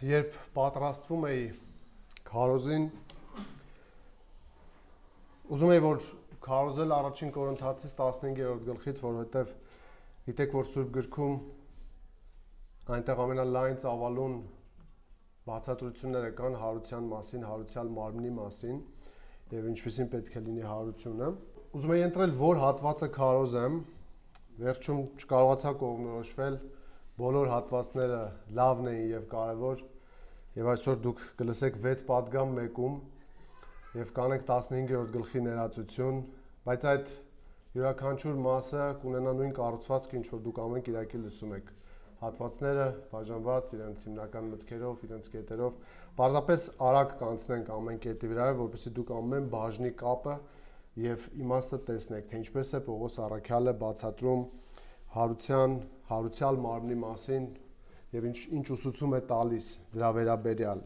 Երբ պատրաստվում էի քարոզին, ուզում էի որ քարոզել առաջին Կորինթացիս 15-րդ գլխից, որովհետև գիտեք որ Սուրբ գրքում այնտեղ ամենալայն ծավալուն բացատրությունները կան հարության մասին, հարության մարմնի մասին եւ ինչպեսին պետք է լինի հարությունը։ Ուզում էի ընտրել որ հատվածը քարոզեմ, վերջում չկարողացա կողմնորոշվել, բոլոր հատվածները լավն էին եւ կարեւոր, եւ այսօր դուք կլսեք 6 պատգամ մեկում եւ կանենք 15-րդ գլխի ներածություն, բայց այդ յուրաքանչյուր մասը կունենա նույն կառուցվածքը, ինչ որ դուք ամեն Կիրակի լսում եք։ Հատվածները բաժանված իրենց հիմնական մտքերով, իրենց կետերով, պարզապես արագ կանցնենք ամեն կետի վրա, որպեսզի դուք ամեն բաժնի կապը եւ իմաստը տեսնեք, թե ինչպես է Պողոս առաքյալը բացատրում հարության մարմնի մասին եւ ինչ ուսուցում է տալիս դրա վերաբերյալ։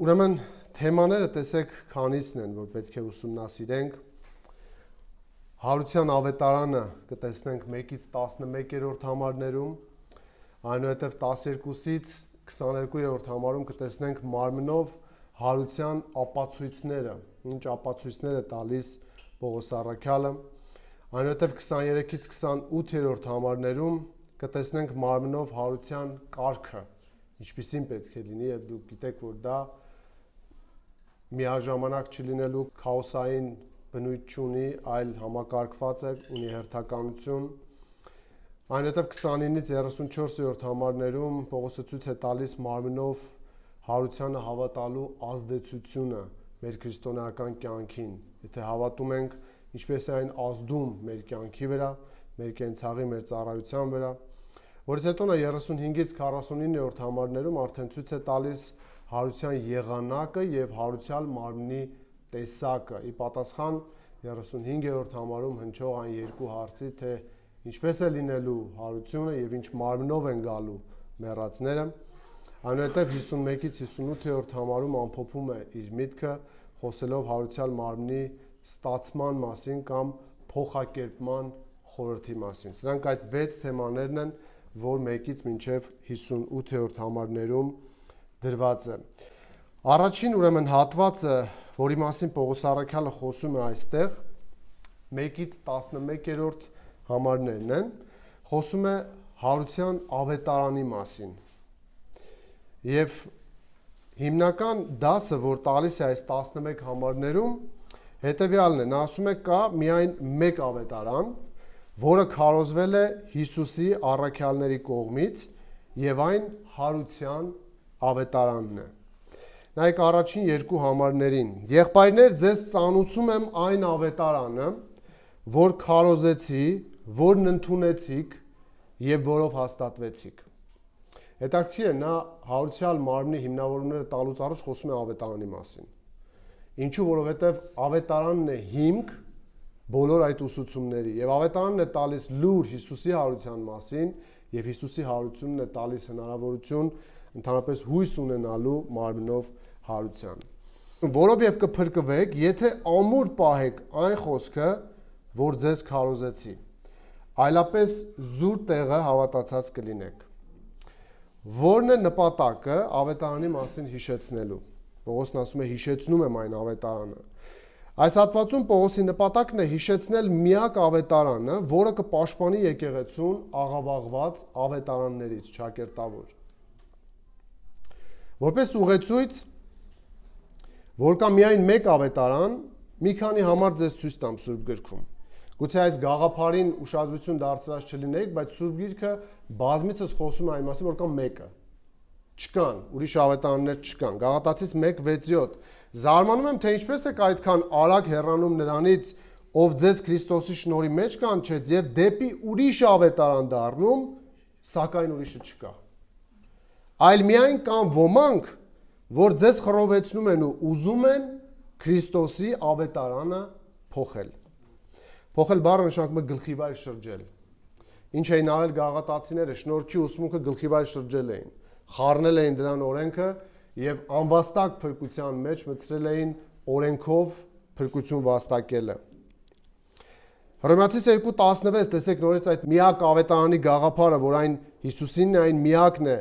Ուրեմն թեմաները տեսեք քանիսն են, որ պետք է ուսումնասիրենք։ Հարության ավետարանը կտեսնենք 1-ից 11-րդ համարներում, այնուհետև 12-ից 22-րդ համարում կտեսնենք մարմնով հարության ապացույցները, ինչ ապացույցներ է տալիս Պողոս առաքյալը, այնուհետև 23-ից 28-րդ համարներում կտեսնենք մարմնով հարության կարգը, ինչպիսին պետք է լինի, եւ դուք գիտեք, որ դա միաժամանակ չլինելու քաոսային բնույթ չունի, այլ համակարգված է, ունի հերթականություն։ Այնուհետև 29-ից 34-րդ համարներում Պողոսը ցույց է տալիս մարմնով հարությանը հավատալու ազդեցությունը մեր քրիստոնեական կյանքին։ Եթե հավատում ենք, ինչպես է այն ազդում մեր կյանքի վրա, մեր կենցաղի, մեր ծառայության վրա, որից հետո նա 35-ից 49-րդ համարներում արդեն ցույց է տալիս հարության եղանակը եւ հարության մարմնի տեսակը։ Ի պատասխան 35-րդ համարում հնչող այն երկու հարցի, թե ինչպես է լինելու հարությունը եւ ինչ մարմնով են գալու մեռածները, այնուհետև 51-ից 58-րդ համարում ամփոփում է իր միտքը, խոսելով հարության մարմնի ստացման մասին կամ փոխակերպման խորհրդի մասին։ Սրանք այդ 6 թեմաներն են, որ 1-ից մինչև 58-րդ համարներում դրված է։ Առաջին ուրեմն հատվածը, որի մասին Պողոս առաքյալը խոսում է այստեղ, 1-ից 11-րդ համարներն են, խոսում է հարության ավետարանի մասին։ Եվ հիմնական դասը, որ տալիս է այս 11 համարներում, հետևյալն է, նա ասում է կա միայն մեկ ավետարան, որը քարոզվել է Հիսուսի առաքյալների կողմից եւ այն հարության ավետարանն է։ Նայեք առաջին երկու համարներին։ Եղբայրներ, ձեզ ծանուցում եմ այն ավետարանը, որ քարոզեցի, որն ընդունեցիք եւ որով հաստատվեցիք։ Հետաքրքիր է, նա հարության մարմնի հիմնավորումները տալուց առաջ խոսում է ավետարանի մասին։ Ինչու, որովհետեւ ավետարանն է հիմք բոլոր այդ ուսուցումների եւ ավետարանն է տալիս լուր Հիսուսի հարության մասին եւ Հիսուսի հարությունն է տալիս հնարավորություն ընդհանրապես հույս ունենալու մարմնով հարության։ Որով եւ կփրկվեք, եթե ամուր պահեք այն խոսքը, որ ձեզ քարոզեցի, այլապես զուր տեղը հավատացած կլինեք։ Որն է նպատակը ավետարանի մասին հիշեցնելու։ Պողոսն ասում է հիշեցնում եմ այն ավետարանը։ Այս հատվածում Պողոսի նպատակն է հիշեցնել միակ ավետարանը, որը կպաշտպանի եկեղեցուն աղավաղված ավետարաններից ճակերտավոր։ Որպես ուղեցույց, որ կա միայն մեկ ավետարան, մի քանի համար ձեզ ցույց տամ Սուրբ գրքում։ Գուցե այս գաղափարին ուշադրություն դարձրած չլինեիք, բայց Սուրբ Գիրքը բազմիցս խոսում է այն մասին, որ կա մեկը։ Չկան, ուրիշ ավետարաններ չկան։ Գաղատացիս 1:6-7 Զարմանում եմ, թե ինչպես եք այդքան արագ հեռանում նրանից, ով ձեզ Քրիստոսի շնորհի մեջ կանչեց եւ դեպի ուրիշ ավետարան դառնում, սակայն ուրիշը չկա։ Այլ միայն կան ոմանք, որ ձեզ խռովեցնում են ու ուզում են Քրիստոսի ավետարանը փոխել։ Փոխել բառը նշանակում է գլխիվայր շրջել։ Ինչ էին արել գաղատացիները, շնորհքի ուսմունքը գլխիվայր շրջել էին, խառնել էին դրան օրենքը եւ անվաստակ փրկության մեջ մտցրել էին օրենքով փրկություն վաստակելը։ Հռոմեացիս 2:16 տեսեք նորից այդ միակ ավետարանի գաղափարը, որ այն Հիսուսինն է, այն միակն է,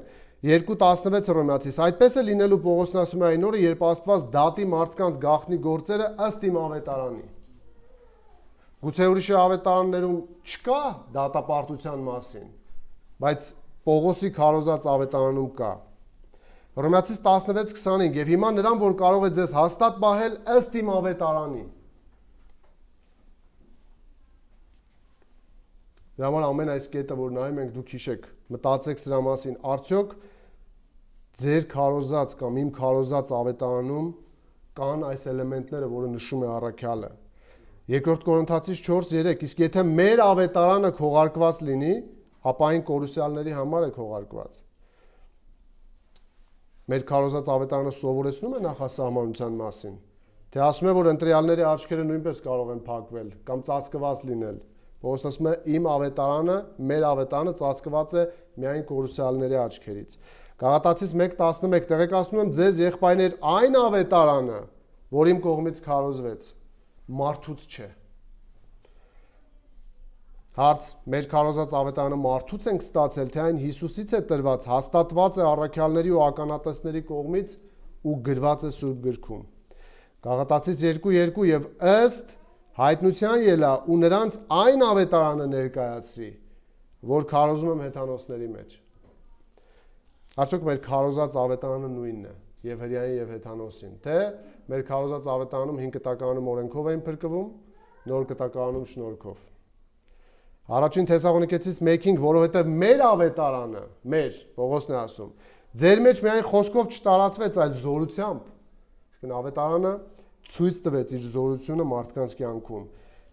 2:16 Հռոմեացիս։ Այդպես է լինելու Պողոսն ասում է այն օրը, երբ Աստված դատի մարդկանց գաղտնի գործերը ըստ իմ ավետարանի։ Գուցե ուրիշ ավետարաններում չկա դատապարտության մասին, բայց Պողոսի քարոզած ավետարանում կա։ Հռոմեացիս 16:25 Եվ հիմա նրան, որ կարող է ձեզ հաստատ պահել ըստ իմ ավետարանի։ Դրա համար ամեն այս կետը, որ նայում ենք, դուք հիշեք, մտածեք սրա մասին, արդյոք ձեր քարոզած կամ իմ քարոզած ավետարանում կան այս էլեմենտները, որը նշում է առաքյալը։ 2 Կորինթացիս 4:3 Իսկ եթե մեր ավետարանը քողարկված լինի, ապա այն կորուսյալների համար է քողարկված։ Մեր քարոզած ավետարանը սովորեցնում է նախասահմանության մասին, թե ասում է, որ ընտրյալների աչքերը նույնպես կարող են փակվել կամ ծածկված լինել։ Պողոսն ասում է, իմ ավետարանը, մեր ավետարանը ծածկված է միայն կորուսյալների աչքերից։ Գաղատացիս 1:11 Տեղեկացնում եմ ձեզ եղբայրներ այն ավետարանը, որ իմ կողմից քարոզվեց, մարդուց չէ։ Հարց. Մեր քարոզած ավետարանը մարդուց ենք ստացել, թե այն Հիսուսից է տրված, հաստատված է առաքյալների ու ականատեսների կողմից ու գրված է Սուրբ գրքում։ Գաղատացիս 2:2 Եվ ըստ հայտնության ելա ու նրանց այն ավետարանը ներկայացրի, որ քարոզում եմ հեթանոսների մեջ։ Արդյոք մեր քարոզած ավետարանը նույնն է եւ հրեային եւ հեթանոսին, թե մեր քարոզած ավետարանում 5 կտակարանում օրենքով էին փրկվում, նոր կտակարանում շնորհքով։ Առաջին Թեսաղոնիկեցիս 1:5 Որովհետեւ մեր ավետարանը, մեր Պողոսն է ասում, ձեր մեջ միայն խոսքով չտարածվեց, այլ զորությամբ։ Իսկ ավետարանը ցույց տվեց իր զորությունը մարդկանց կյանքում։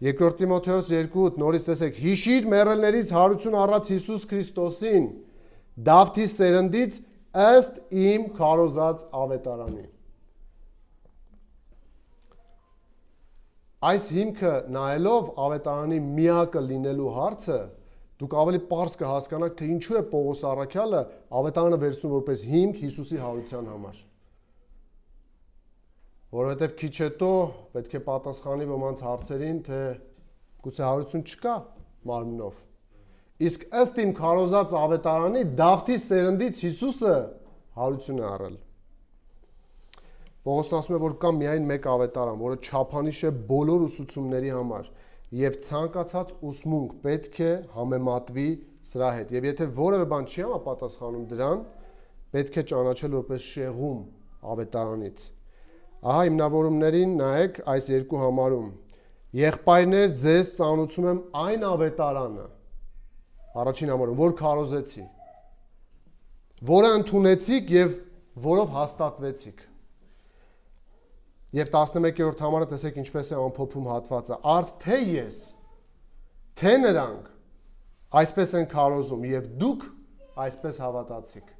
2 Տիմոթեոս 2:8 նորից տեսեք, հիշիր մեռելներից հարություն առած Հիսուս Քրիստոսին, Դավթի սերնդից ըստ իմ քարոզած ավետարանի։ Այս հիմքը նայելով ավետարանի միակը լինելու հարցը, դուք ավելի պարզ կհասկանաք, թե ինչու է Պողոս առաքյալը ավետարանը վերցնում որպես հիմք Հիսուսի հարության համար։ Որովհետև քիչ հետո պետք է պատասխանի ոմանց հարցերին, թե գուցե հարություն չկա մարմնով։ Իսկ ըստ իմ քարոզած ավետարանի Դավթի սերնդից Հիսուսը հարություն է առել։ Պողոսն ասում է, որ կա միայն մեկ ավետարան, որը չափանիշ է բոլոր ուսուցումների համար, եւ ցանկացած ուսմունք պետք է համեմատվի սրա հետ։ Եվ եթե որևէ բան չի համապատասխանում դրան, պետք է ճանաչել որպես շեղում ավետարանից։ Ահա հիմնավորումներին նայեք այս երկու համարում։ Եղբայրներ, ձեզ ծանուցում եմ այն ավետարանը, առաջին համարում, որ քարոզեցի, որը ընդունեցիք եւ որով հաստատվեցիք։ Եվ 11-րդ համարը տեսեք ինչպես է ամփոփում հատվածը. Արդ թե ես, թե նրանք այսպես են քարոզում եւ դուք այսպես հավատացիք։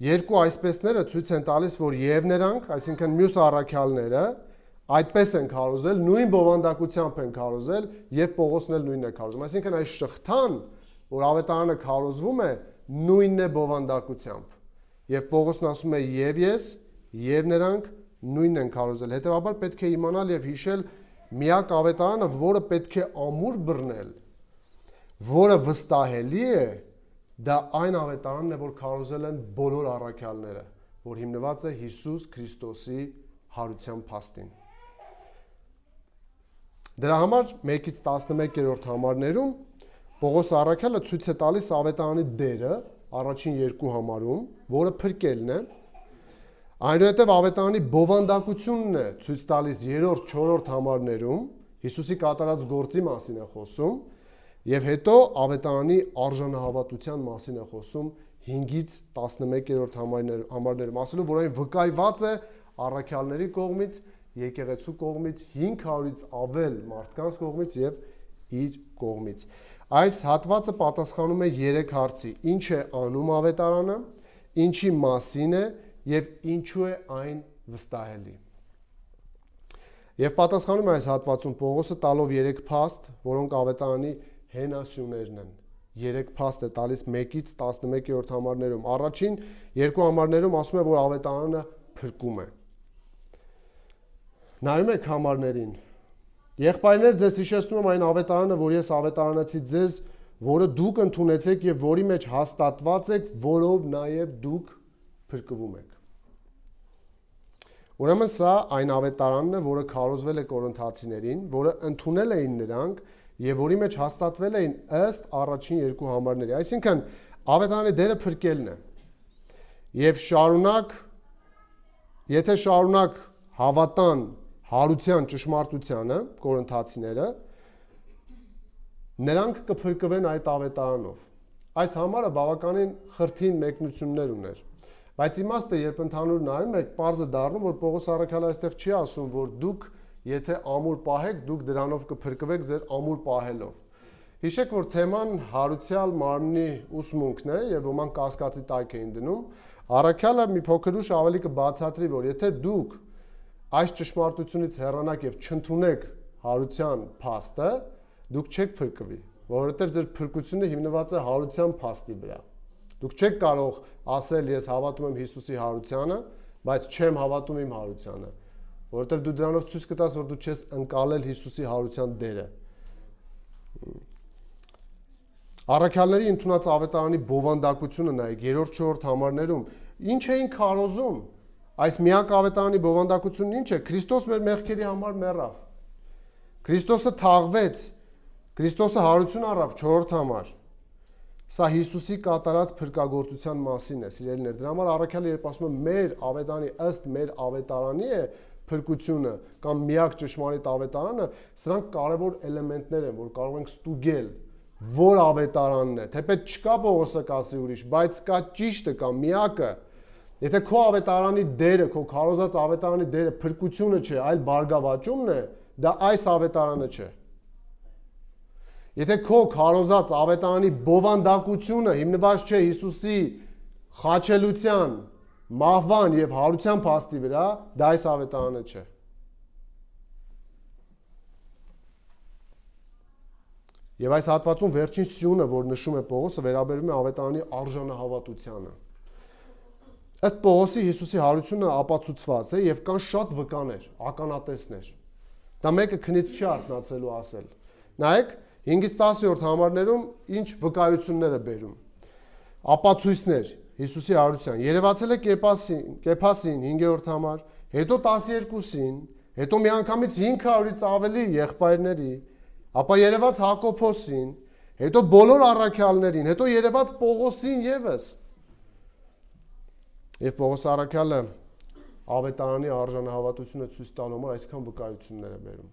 Երկու այսպեսները ցույց են տալիս, որ եւ նրանք, այսինքն մյուս առաքյալները, այդպես են քարոզել, նույն բովանդակությամբ են քարոզել եւ Պողոսն էլ նույնն է քարոզում։ Այսինքն այս շղթան, որ ավետարանը քարոզվում է, նույնն է բովանդակությամբ։ Եվ Պողոսն ասում է եւ ես, եւ նրանք նույնն են քարոզել։ Հետևաբար պետք է իմանալ եւ հիշել միակ ավետարանը, որը պետք է ամուր բռնել, որը վստահելի է, դա այն ավետարանն է, որ քարոզել են բոլոր առաքյալները, որ հիմնված է Հիսուս Քրիստոսի հարության փաստին։ Դրա համար 1-ից 11-րդ համարներում Պողոս առաքյալը ցույց է տալիս ավետարանի դերը առաջին երկու համարում, որը փրկելն է։ Այնուհետև ավետարանի բովանդակությունն է ցույց տալիս 3-րդ, 4-րդ համարներում, Հիսուսի կատարած գործի մասին է խոսում, եւ հետո ավետարանի արժանահավատության մասին է խոսում 5-ից 11-րդ համարներում, ասելով, որ այն վկայված է առաքյալների կողմից, եկեղեցու կողմից, 500-ից ավել մարդկանց կողմից եւ իր կողմից։ Այս հատվածը պատասխանում է 3 հարցի. ինչ է անում ավետարանը, ինչի մասին է եւ ինչու է այն վստահելի։ Եվ պատասխանում է այս հատվածում Պողոսը տալով 3 փաստ, որոնք ավետարանի հենասյուներն են։ 3 փաստ է տալիս 1-ից 11-րդ համարներում։ Առաջին երկու համարներում ասում է, որ ավետարանը փրկում է։ Նայում եք համարներին։ Եղբայրներ, ձեզ հիշեցնում եմ այն ավետարանը, որ ես ավետարանեցի ձեզ, որը դուք ընդունեցեք եւ որի մեջ հաստատված եք, որով նաեւ դուք փրկվում եք։ Ուրեմն սա այն ավետարանն է, որը քարոզվել է Կորինթացիներին, որը ընդունել էին նրանք եւ որի մեջ հաստատվել էին ըստ առաջին երկու համարների։ Այսինքն ավետարանի դերը փրկելն է։ Եվ եթե շարունակ հավատան հարության ճշմարտությանը Կորինթացիները, նրանք կփրկվեն այդ ավետարանով։ Այս համարը բավականին խրթին մեկնություններ ուներ։ Բայց իմաստը, երբ ընդհանուր նայում եք, պարզ է դառնում, որ Պողոս առաքյալը այստեղ չի ասում, որ դուք եթե ամուր պահեք, դուք դրանով կփրկվեք ձեր ամուր պահելով։ Հիշեք, որ թեման հարուցյալ մարմնի ուսմունքն է եւ ոմանք կասկածի տակ էին դնում։ Առաքյալը մի փոքր ուշ ավելի կբացատրի, որ եթե դուք այս ճշմարտությունից հեռանաք եւ չընդունեք հարության փաստը, դուք չեք փրկվի, որովհետեւ ձեր փրկությունը հիմնված է հարության փաստի վրա։ Դուք չեք կարող ասել ես հավատում եմ Հիսուսի հարությանը, բայց չեմ հավատում իմ հարությանը, որովհետեւ դու դրանով ցույց կտաս, որ դու չես ընկալել Հիսուսի հարության դերը։ Առաքյալների ընդունած ավետարանի բովանդակությունը նայեք 3-4 համարներում ինչ էին քարոզում։ Այս միակ ավետարանի բովանդակությունն ինչ է։ Քրիստոս մեր մեղքերի համար մեռավ։ Քրիստոսը թաղվեց, Քրիստոսը հարություն առավ 4 համար։ Սա Հիսուսի կատարած փրկagorցության մասին է, սիրելիներ։ Դրա համար առաքյալը երբ ասում է մեր ավետարանի ըստ մեր ավետարանի է փրկությունը կամ միակ ճշմարիտ ավետարանը, սրանք կարևոր էլեմենտներ են, որ կարող ենք ստուգել, որ ավետարանն է։ Թեպետ չկա Պողոսը կասի ուրիշ, բայց կա ճիշտը, կա միակը։ Եթե քո ավետարանի դերը, քո քարոզած ավետարանի դերը փրկությունը չէ, այլ բարգավաճումն է, դա այս ավետարանը չէ։ Եթե քո քարոզած ավետարանի բովանդակությունը հիմնված չէ Հիսուսի խաչելության, մահվան եւ հարության փաստի վրա, դա այս ավետարանը չէ։ Եվ այս հատվածում վերջին սյունը, որ նշում է Պողոսը, վերաբերում է ավետարանի արժանահավատությանը։ Ըստ Պողոսի Հիսուսի հարությունը ապացուցված է եւ կան շատ վկաներ, ականատեսներ։ Դա մեկը քնից չի արթնացելու ասել։ Նայեք 5-ից 10-րդ համարներում ինչ վկայություններ է բերում։ Ապացույցներ Հիսուսի հարության։ Երևացել է Կեփասին 5-րդ համար, հետո 12-ին, հետո միանգամից 500-ից ավելի եղբայրների, ապա երևաց Հակոբոսին, հետո բոլոր առաքյալներին, հետո երևաց Պողոսին եւս։ Եվ Պողոս առաքյալը ավետարանի արժանահավատությունը ցույց տալու համար այսքան վկայություններ է բերում։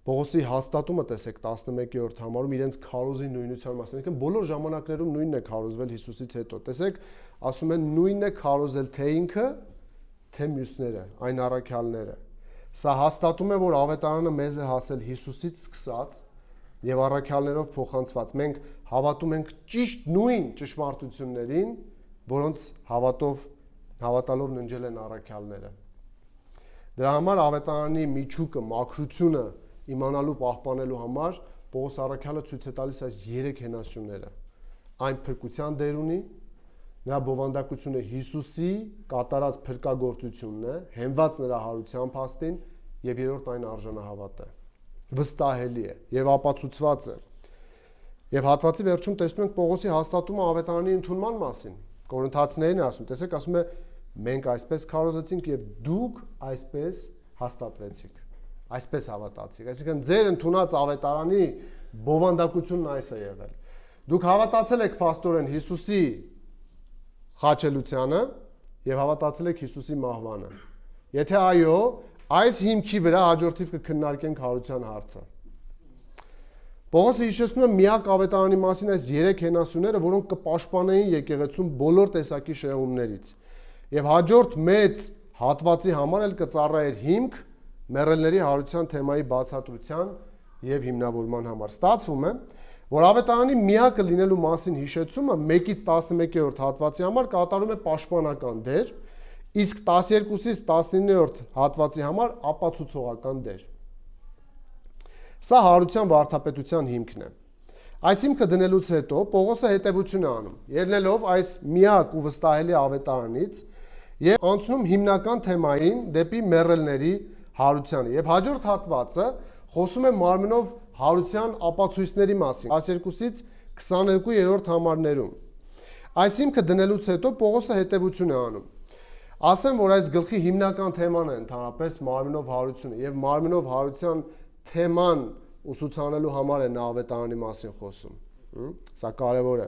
Պողոսի հաստատումը տեսեք 11-րդ համարում իրենց քարոզի նույնության մասին, այսինքն բոլոր ժամանակներում նույնն է քարոզվել Հիսուսից հետո։ Տեսեք, ասում են նույնն է քարոզել թե ինքը, թե մյուսները, այն առաքյալները։ Սա հաստատում է, որ ավետարանը մեզ է հասել Հիսուսից սկսած եւ առաքյալներով փոխանցված։ Մենք հավատում ենք ճիշտ նույն ճշմարտություններին, որոնց հավատալով ննջել են առաքյալները։ Դրա համար ավետարանի միջուկը, մաքրությունը իմանալու պահպանելու համար Պողոս առաքյալը ցույց է տալիս այս 3 հենասյուները։ Այն փրկության դեր ունի, նրա բովանդակությունը Հիսուսի կատարած փրկagorցությունն է, հենված նրա հարության փաստին, եւ երրորդ այն արժանահավատ է, վստահելի է եւ ապացուցված է։ Եվ հատվածի վերջում տեսնում ենք Պողոսի հաստատումը ավետարանի ընդունման մասին։ Կորինթացիներին ասում, տեսեք, ասում է մենք այսպես քարոզեցինք եւ դուք այսպես հաստատվեցիք, այսպես հավատացիք։ Այսինքն ձեր ընդունած ավետարանի բովանդակությունն այս է եղել։ Դուք հավատացել եք փաստորեն Հիսուսի խաչելությանը եւ հավատացել եք Հիսուսի մահվանը։ Եթե այո, այս հիմքի վրա հաջորդիվ կքննարկենք հարության հարցը։ Պողոսը հիշեցնում է միակ ավետարանի մասին այս 3 հենասյուները, որոնք կպաշտպանեին եկեղեցուն բոլոր տեսակի շեղումներից։ Եվ հաջորդ մեծ հատվածի համար էլ կծառայեր հիմք մեռելների հարության թեմայի բացատրության եւ հիմնավորման համար։ Ստացվում է, որ ավետարանի միակը լինելու մասին հիշեցումը 1-ից 11-րդ հատվածի համար կատարում է պաշտպանական դեր, իսկ 12-ից 19-րդ հատվածի համար ապացուցողական դեր։ Սա հարության վարդապետության հիմքն է։ Այս հիմքը դնելուց հետո Պողոսը հետևություն է անում, ելնելով այս միակ ու վստահելի ավետարանից եւ անցնում հիմնական թեմային դեպի մեռելների հարությանը։ Եվ հաջորդ հատվածը խոսում է մարմնով հարության ապացույցների մասին 12-ից 22-րդ համարներում։ Այս հիմքը դնելուց հետո Պողոսը հետևություն է անում։ Ասեմ, որ այս գլխի հիմնական թեման է ընդհանրապես մարմնով հարությունը եւ մարմնով հարության թեման ուսուցանելու համար է նա ավետարանի մասին խոսում։ Սա կարևոր է։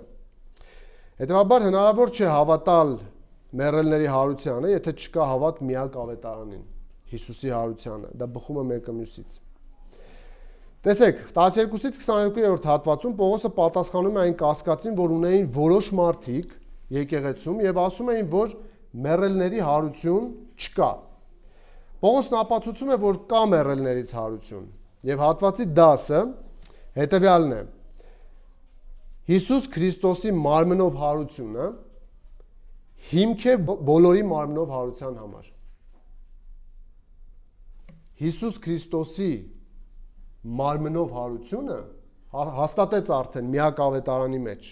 Հետևաբար հնարավոր չէ հավատալ մեռելների հարությանը, եթե չկա հավատ միակ ավետարանին, Հիսուսի հարությանը։ Դա բխում է մեկը մյուսից։ Տեսեք, 12-ից 22-րդ հատվածում Պողոսը պատասխանում է այն կասկածին, որ ունեին որոշ մարդիկ եկեղեցում եւ ասում էին, որ մեռելների հարություն չկա։ Պողոսն ապացուցում է, որ կա մեռելներից հարություն, եւ հատվածի դասը հետեւյալն է. Հիսուս Քրիստոսի մարմնով հարությունը հիմք է բոլորի մարմնով հարության համար։ Հիսուս Քրիստոսի մարմնով հարությունը հաստատեց արդեն միակ ավետարանի մեջ։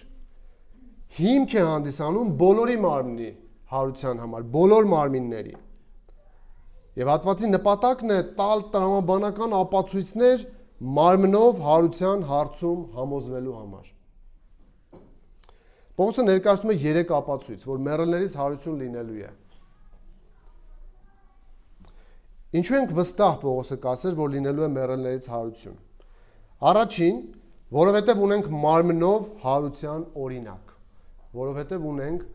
Հիմք է հանդիսանում բոլորի մարմնի հարության համար, բոլոր մարմինների։ Եվ հատվածի նպատակն է տալ տրամաբանական ապացույցներ մարմնով հարության հարցում համոզվելու համար։ Պողոսը ներկայացնում է 3 ապացույց, որ մեռելներից հարություն լինելու է։ Ինչու ենք վստահ Պողոսը կասել, որ լինելու է մեռելներից հարություն։ Առաջին, որովհետև ունենք մարմնով հարության օրինակ։ Որովհետև ունենք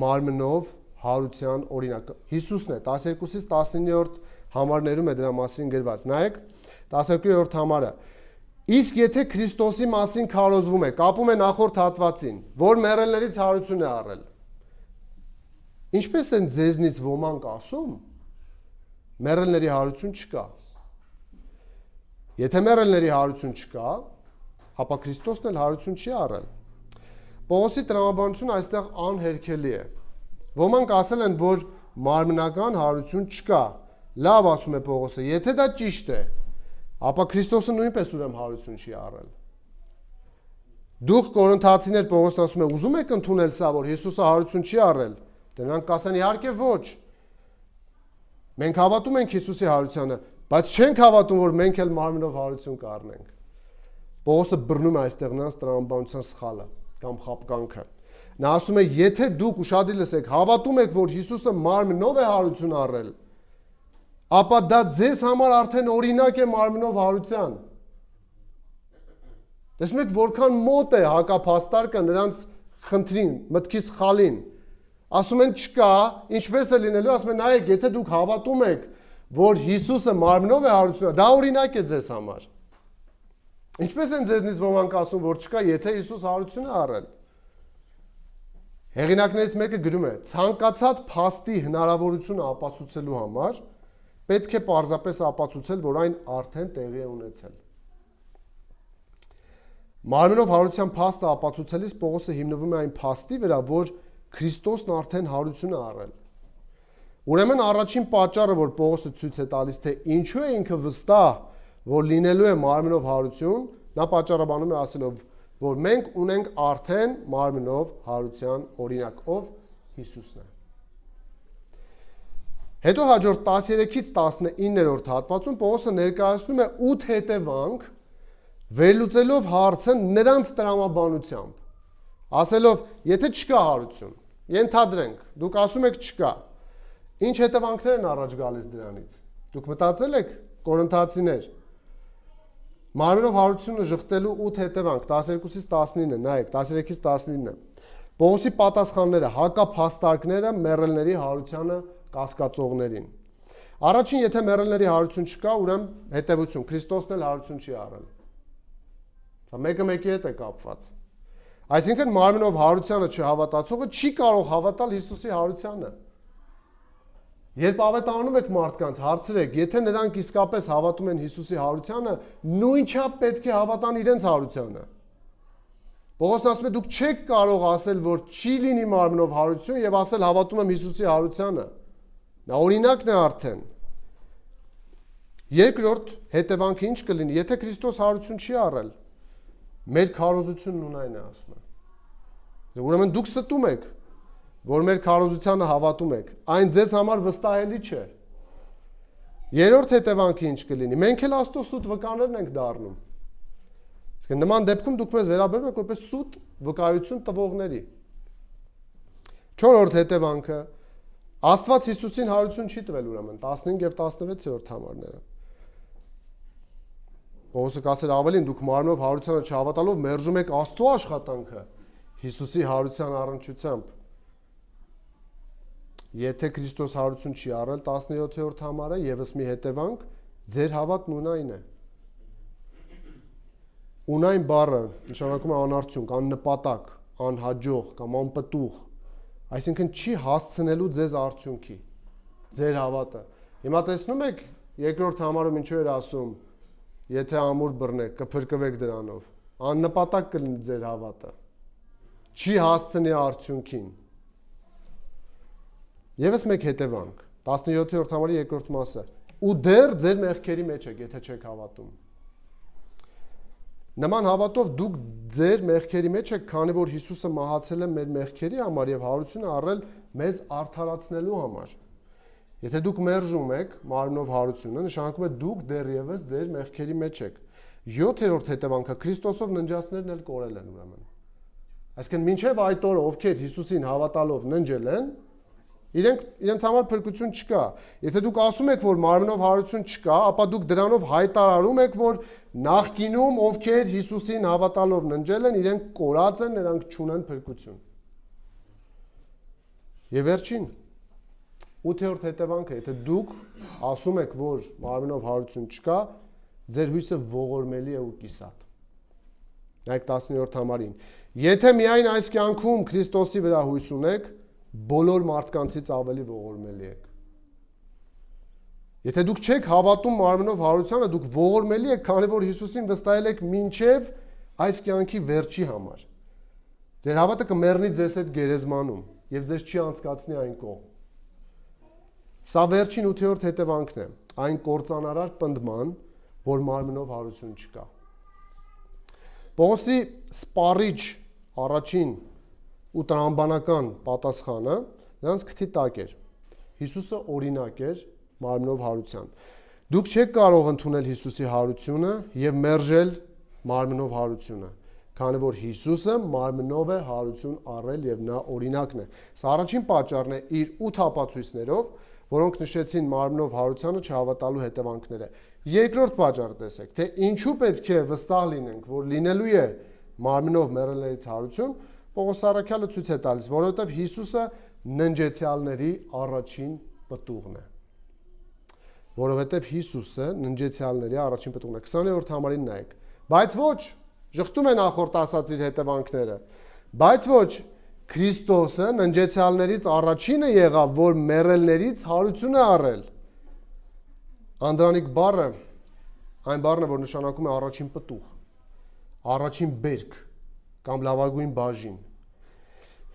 մարմնով հարության օրինակը։ Հիսուսն է 12-ից 19-րդ համարներում է դրա մասին գրված։ Նայեք 12-րդ համարը։ Իսկ եթե Քրիստոսի մասին քարոզվում է, կապում է նախորդ հատվածին, որ մեռելներից հարություն է առել։ Ինչպես են ձեզնից ոմանք ասում, մեռելների հարություն չկա։ Եթե մեռելների հարություն չկա, ապա Քրիստոսն էլ հարություն չի առել։ Պողոսի տրամաբանությունը այստեղ անհերքելի է։ Ոմանք ասել են, որ մարմնական հարություն չկա։ Լավ, ասում է Պողոսը, եթե դա ճիշտ է, ապա Քրիստոսը նույնպես ուրեմն հարություն չի առել։ Դուք Կորինթացիներ Պողոսն ասում է, ուզում եք ընդունել սա, որ Հիսուսը հարություն չի առել։ Դրանք կասեն իհարկե ոչ։ Մենք հավատում ենք Հիսուսի հարությանը, բայց չենք հավատում, որ մենք էլ մարմնով հարություն կառնենք։ Պողոսը բռնում է այստեղ նրանց տրամաբանության սխալը կամ խապկանքը։ Նա ասում է, եթե դուք ուշադիր լսեք, հավատում եք, որ Հիսուսը մարմնով է հարություն առել, ապա դա ձեզ համար արդեն օրինակ է մարմնով հարության։ Տեսնում եք, որքան մոտ է հակափաստարկը նրանց խնդրին, մտքի սխալին։ Ասում են չկա, ինչպես է լինելու, ասում են նայեք, եթե դուք հավատում եք, որ Հիսուսը մարմնով է հարությունը, դա օրինակ է ձեզ համար։ Ինչպես են ձեզնից ոմանք ասում, որ չկա, եթե Հիսուս հարություն է առել։ Հեղինակներից մեկը գրում է. ցանկացած փաստի հնարավորությունը ապացուցելու համար պետք է պարզապես ապացուցել, որ այն արդեն տեղի է ունեցել։ Մարմնով հարության փաստը ապացուցելիս Պողոսը հիմնվում է այն փաստի վրա, որ Քրիստոսն արդեն հարություն է առել։ Ուրեմն առաջին պատճառը, որ Պողոսը ցույց է տալիս, թե ինչու է ինքը վստահ, որ լինելու է մարմնով հարություն, նա պատճառաբանում է ասելով, որ մենք ունենք արդեն մարմնով հարության օրինակ, ով Հիսուսն է։ Հետո հաջորդ 13-ից 19-րդ հատվածում Պողոսը ներկայացնում է 8 հետևանք, վերլուծելով հարցը նրանց տրամաբանությամբ, ասելով, եթե չկա հարություն, ենթադրենք, դուք ասում եք չկա, ինչ հետևանքներ են առաջ գալիս դրանից։ Դուք մտածել եք, Կորինթացիներ, մարմնով հարությունը ժխտելու 8 հետևանք, 12-ից 19-ը, նայեք, 13-ից 19-ը։ Պողոսի պատասխանները, հակափաստարկները մեռելների հարությանը կասկածողներին։ Առաջին, եթե մեռելների հարություն չկա, ուրեմն հետևություն, Քրիստոսն էլ հարություն չի առել։ Սա մեկը մեկի հետ է կապված։ Այսինքն մարմնով հարությանը չհավատացողը չի կարող հավատալ Հիսուսի հարությանը։ Երբ ավետարանում եք մարդկանց, հարցրեք, եթե նրանք իսկապես հավատում են Հիսուսի հարությանը, նույնչափ պետք է հավատան իրենց հարությանը։ Պողոսն ասում է, դուք չեք կարող ասել, որ չի լինի մարմնով հարություն եւ ասել հավատում եմ Հիսուսի հարությանը։ Նա օրինակն է արդեն։ Երկրորդ հետևանքը ինչ կլինի, եթե Քրիստոս հարություն չի առել, մեր քարոզությունն ունայն է ասում է։ Ուրեմն դուք ստում եք, որ մեր քարոզությանը հավատում եք, այն ձեզ համար վստահելի չէ։ Երրորդ հետևանքը ինչ կլինի։ Մենք էլ Աստծո սուտ վկաներն ենք դառնում։ Իսկ նման դեպքում դուք մեզ վերաբերում եք որպես սուտ վկայություն տվողների։ Չորրորդ հետևանքը Աստված Հիսուսին հարություն չի տվել ուրեմն 15 եւ 16-րդ համարները։ Պողոսը կասեր ավելին դուք մարմնով հարությանը չհավատալով մերժում եք Աստծո աշխատանքը Հիսուսի հարության առնչությամբ։ Եթե Քրիստոս հարություն չի առել 17-րդ համարը, եւս մի հետևանք, ձեր հավատն ունայն է։ Ունայն բառը նշանակում է անարդյունք, աննպատակ, անհաջող կամ անպտուղ, այսինքն չի հասցնելու ձեզ արդյունքի, ձեր հավատը։ Հիմա տեսնում եք երկրորդ համարում ինչու էր ասում, եթե ամուր բռնեք, կփրկվեք դրանով, աննպատակ կլինի ձեր հավատը, չի հասցնի արդյունքին։ Եվս մեկ հետևանք, 17-րդ համարի երկրորդ մասը, ու դեռ ձեր մեղքերի մեջ եք, եթե չեք հավատում։ Նման հավատով դուք ձեր մեղքերի մեջ եք, քանի որ Հիսուսը մահացել է մեր մեղքերի համար եւ հարություն առել մեզ արդարացնելու համար։ Եթե դուք մերժում եք մարմնով հարությունը, նշանակում է դուք դեռևս ձեր մեղքերի մեջ եք։ 7-րդ հետևանքը Քրիստոսով ննջածներն էլ կորել են ուրեմն։ Այսինքն մինչև այդ օրը ովքեր Հիսուսին հավատալով ննջել են, իրենց համար փրկություն չկա։ Եթե դուք ասում եք, որ մարմնով հարություն չկա, ապա դուք դրանով հայտարարում եք, որ նախկինում ովքեր Հիսուսին հավատալով ննջել են, իրենք կորած են, նրանք չունեն փրկություն։ Եվ վերջին 8-րդ հետևանքը, եթե դուք ասում եք, որ մարմնով հարություն չկա, ձեր հույսը ողորմելի է ու կիսատ։ Նայեք 17-րդ համարին։ Եթե միայն այս կյանքում Քրիստոսի վրա հույս ունեք, բոլոր մարդկանցից ավելի ողորմելի եք։ Եթե դուք չեք հավատում մարմնով հարությանը, դուք ողորմելի եք, քանի որ Հիսուսին վստահել եք մինչև այս կյանքի վերջի համար։ Ձեր հավատը կմեռնի ձեզ հետ գերեզմանում եւ ձեզ չի անցկացնի այն կողմ։ Սա վերջին 8-րդ հետևանքն է, այն կործանարար պնդման, որ մարմնով հարություն չկա։ Պողոսի սպառիչ առաջին ու տրամաբանական պատասխանը նրանց քթի տակ էր։ Հիսուսը օրինակ էր մարմնով հարության։ Դուք չեք կարող ընդունել Հիսուսի հարությունը եւ մերժել մարմնով հարությունը, քանի որ Հիսուսը մարմնով է հարություն առել եւ նա օրինակն է։ Սա առաջին պատճառն է իր 8 ապացույցներով, որոնք նշեցին մարմնով հարությանը չհավատալու հետևանքները։ Երկրորդ պատճառը տեսեք, թե ինչու պետք է վստահ լինենք, որ լինելու է մարմնով մեռելներից հարություն, Պողոս առաքյալը ցույց է տալիս, որովհետև Հիսուսը ննջեցյալների առաջին պտուղն է։ Որովհետև Հիսուսը ննջեցյալների առաջին պտուղն է։ 20-րդ համարին նայեք։ Բայց ոչ, ժխտում է նախորդ ասած իր հետևանքները։ Բայց ոչ, Քրիստոսը ննջեցյալներից առաջինը եղավ, որ մեռելներից հարություն է առել։ Անդրանիկ բառը, այն բառն է, որ նշանակում է առաջին պտուղ, առաջին բերք կամ լավագույն բաժին։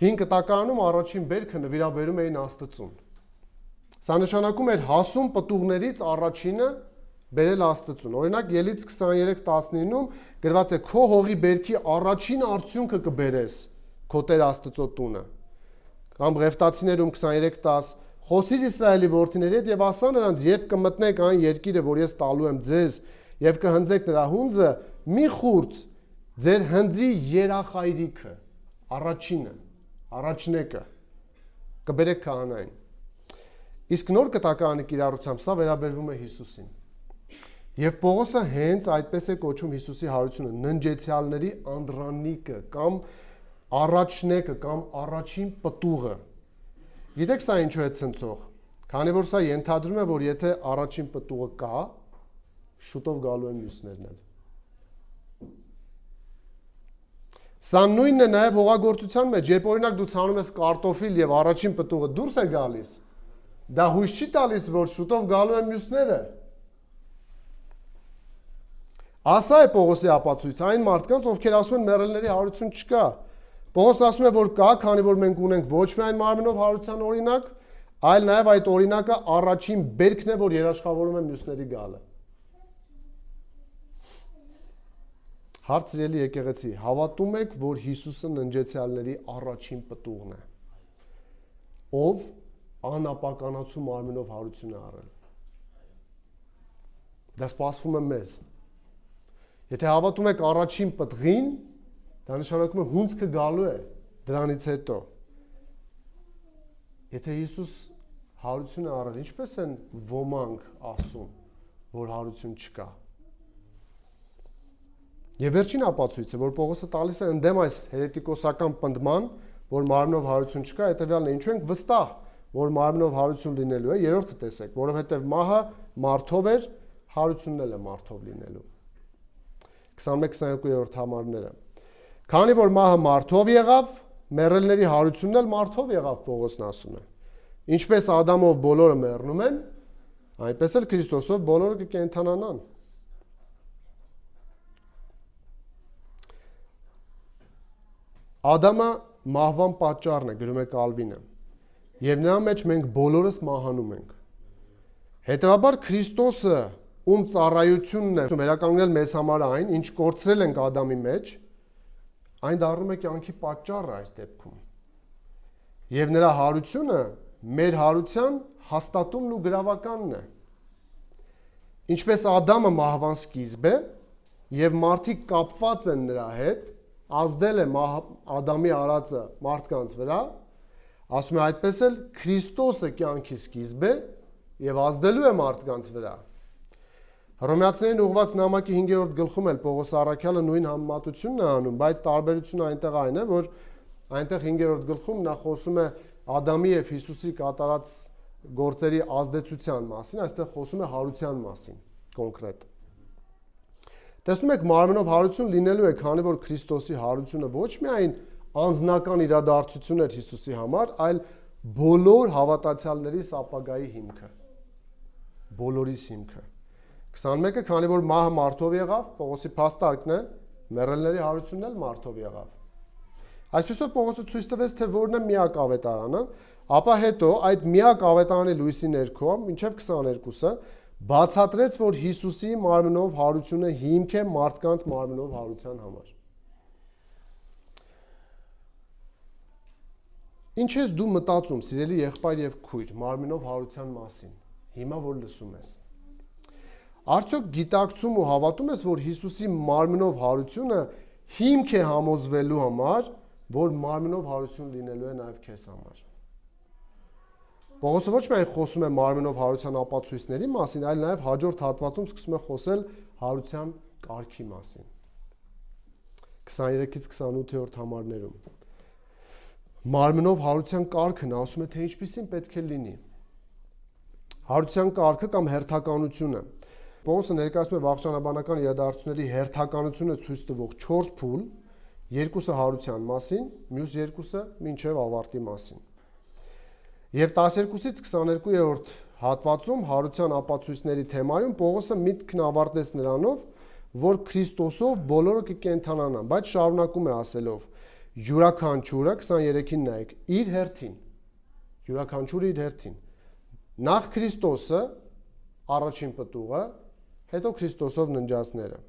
Հին կտակարանում առաջին բերքը նվիրաբերում էին Աստծուն։ Սա նշանակում էր հասուն պտուղներից առաջինը բերել Աստծուն։ Օրինակ Ելից 23:19-ում գրված է քո հողի բերքի առաջին արդյունքը կբերես քո Տեր Աստծո տունը։ Կամ Ղևտացիներում 23:10 խոսիր Իսրայելի որդիների հետ եւ ասա նրանց, երբ կմտնեք այն երկիրը, որ ես տալու եմ ձեզ, եւ կհնձեք նրա հունձը, մի խուրձ ձեր հնձի երախայրիքը, առաջնեկը կբերեք քահանային։ Իսկ նոր կտակարանի կիրառությամբ սա վերաբերվում է Հիսուսին։ Եվ Պողոսը հենց այդպես է կոչում Հիսուսի հարությունը, ննջեցյալների անդրանիկը կամ առաջնեկը կամ առաջին պտուղը։ Գիտեք սա ինչու է ցնցող։ Քանի որ սա ենթադրում է, որ եթե առաջին պտուղը կա, շուտով գալու են մյուսներն էլ։ Սա նույնն է նաև հողագործության մեջ, երբ օրինակ դու ցանում ես կարտոֆիլ եւ առաջին պտուղը դուրս է գալիս, դա հույս չի տալիս, որ շուտով գալու են մյուսները։ Ասա է Պողոսի ապացույցը այն մարդկանց, ովքեր ասում են մեռելների հարություն չկա։ Պողոսն ասում է, որ կա, քանի որ մենք ունենք ոչ միայն մարմնով հարության օրինակ, այլ նաև այդ օրինակը առաջին բերքն է, որ երաշխավորում է մյուսների գալը։ Հարց սիրելի եկեղեցի, հավատում եք, որ Հիսուսը ննջեցյալների առաջին պտուղն է, ով անապականացու մարմնով հարություն է առել։ Դա սպասվում է մեզ։ Եթե հավատում եք առաջին պտղին, դա նշանակում է հունձքը գալու է դրանից հետո։ Եթե Հիսուս հարություն է առել, ինչպես են ոմանք ասում, որ հարություն չկա։ Եվ վերջին ապացույցը, որ Պողոսը տալիս է ընդդեմ այս հերետիկոսական պնդման, որ մարմնով հարություն չկա, հետևյալն է, ինչու ենք վստահ, որ մարմնով հարություն լինելու է, երրորդը տեսեք, որովհետև մահը մարդով էր, հարությունն էլ է մարդով լինելու։ 21-22-րդ համարները։ Քանի որ մահը մարդով եղավ, մեռելների հարությունն էլ մարդով եղավ, Պողոսն ասում է։ Ինչպես Ադամով բոլորը մեռնում են, այնպես էլ Քրիստոսով բոլորը կկենդանանան։ Ադամը մահվան պատճառն է, գրում է Կալվինը, եւ նրա մեջ մենք բոլորս մահանում ենք։ Հետևաբար Քրիստոսը, ում ծառայությունն է վերականգնել մեզ համար այն, ինչ կորցրել ենք Ադամի մեջ, այն դառնում է կյանքի պատճառը այս դեպքում։ Եվ նրա հարությունը մեր հարության հաստատումն ու գրավականն է։ Ինչպես Ադամը մահվան սկիզբ է, եւ մարդիկ կապված են նրա հետ, ազդել է Ադամի արածը մարդկանց վրա, ասում է այդպես էլ Քրիստոսը կյանքի սկիզբ է եւ ազդելու է մարդկանց վրա։ Հռոմեացիներին ուղղված նամակի 5-րդ գլխում էլ Պողոս առաքյալը նույն համեմատությունն է անում, բայց տարբերությունը այնտեղ այն է, որ այնտեղ 5-րդ գլխում նա խոսում է Ադամի եւ Հիսուսի կատարած գործերի ազդեցության մասին, այստեղ խոսում է հարության մասին կոնկրետ։ Տեսնում եք, մարմնով հարություն լինելու է, քանի որ Քրիստոսի հարությունը ոչ միայն անձնական իրադարձություն էր Հիսուսի համար, այլ բոլոր հավատացյալների ապագայի հիմքը։ Բոլորիս հիմքը։ 21-ը, քանի որ մահը մարդով եղավ, Պողոսի փաստարկն է, մեռելների հարությունն էլ մարդով եղավ։ Այսպեսով Պողոսը ցույց տվեց, թե որն է միակ ավետարանը, ապա հետո այդ միակ ավետարանի լույսի ներքո, մինչև 22-ը, բացատրեց, որ Հիսուսի մարմնով հարությունը հիմք է մարդկանց մարմնով հարության համար։ Ինչ ես դու մտածում, սիրելի եղբայր եւ քույր, մարմնով հարության մասին, հիմա որ լսում ես։ Արդյոք գիտակցում ու հավատում ես, որ Հիսուսի մարմնով հարությունը հիմք է համոզվելու համար, որ մարմնով հարություն լինելու է նաև քեզ համար։ Պողոսը ոչ միայն խոսում է մարմնով հարության ապացույցների մասին, այլ նաև հաջորդ հատվածում սկսում է խոսել հարության կարգի մասին։ 23-ից 28-րդ համարներում։ Մարմնով հարության կարգն ասում է, թե ինչպիսին պետք է լինի։ Հարության կարգը կամ հերթականությունը։ Պողոսը ներկայացնում է վաղճանաբանական իրադարձությունների հերթականությունը ցույց տվող 4 փուլ, երկուսը հարության մասին, մյուս երկուսը մինչև ավարտի մասին։ Եվ 12-ից 22-րդ հատվածում հարության ապացույցների թեմայում Պողոսը միտքն ավարտեց նրանով, որ Քրիստոսով բոլորը կկենդանանան, բայց շարունակում է ասելով. յուրաքանչյուրը 23-ին նայեք, իր հերթին։ Յուրաքանչյուրը իր հերթին։ Նախ Քրիստոսը, առաջին պտուղը, հետո Քրիստոսով ննջածները։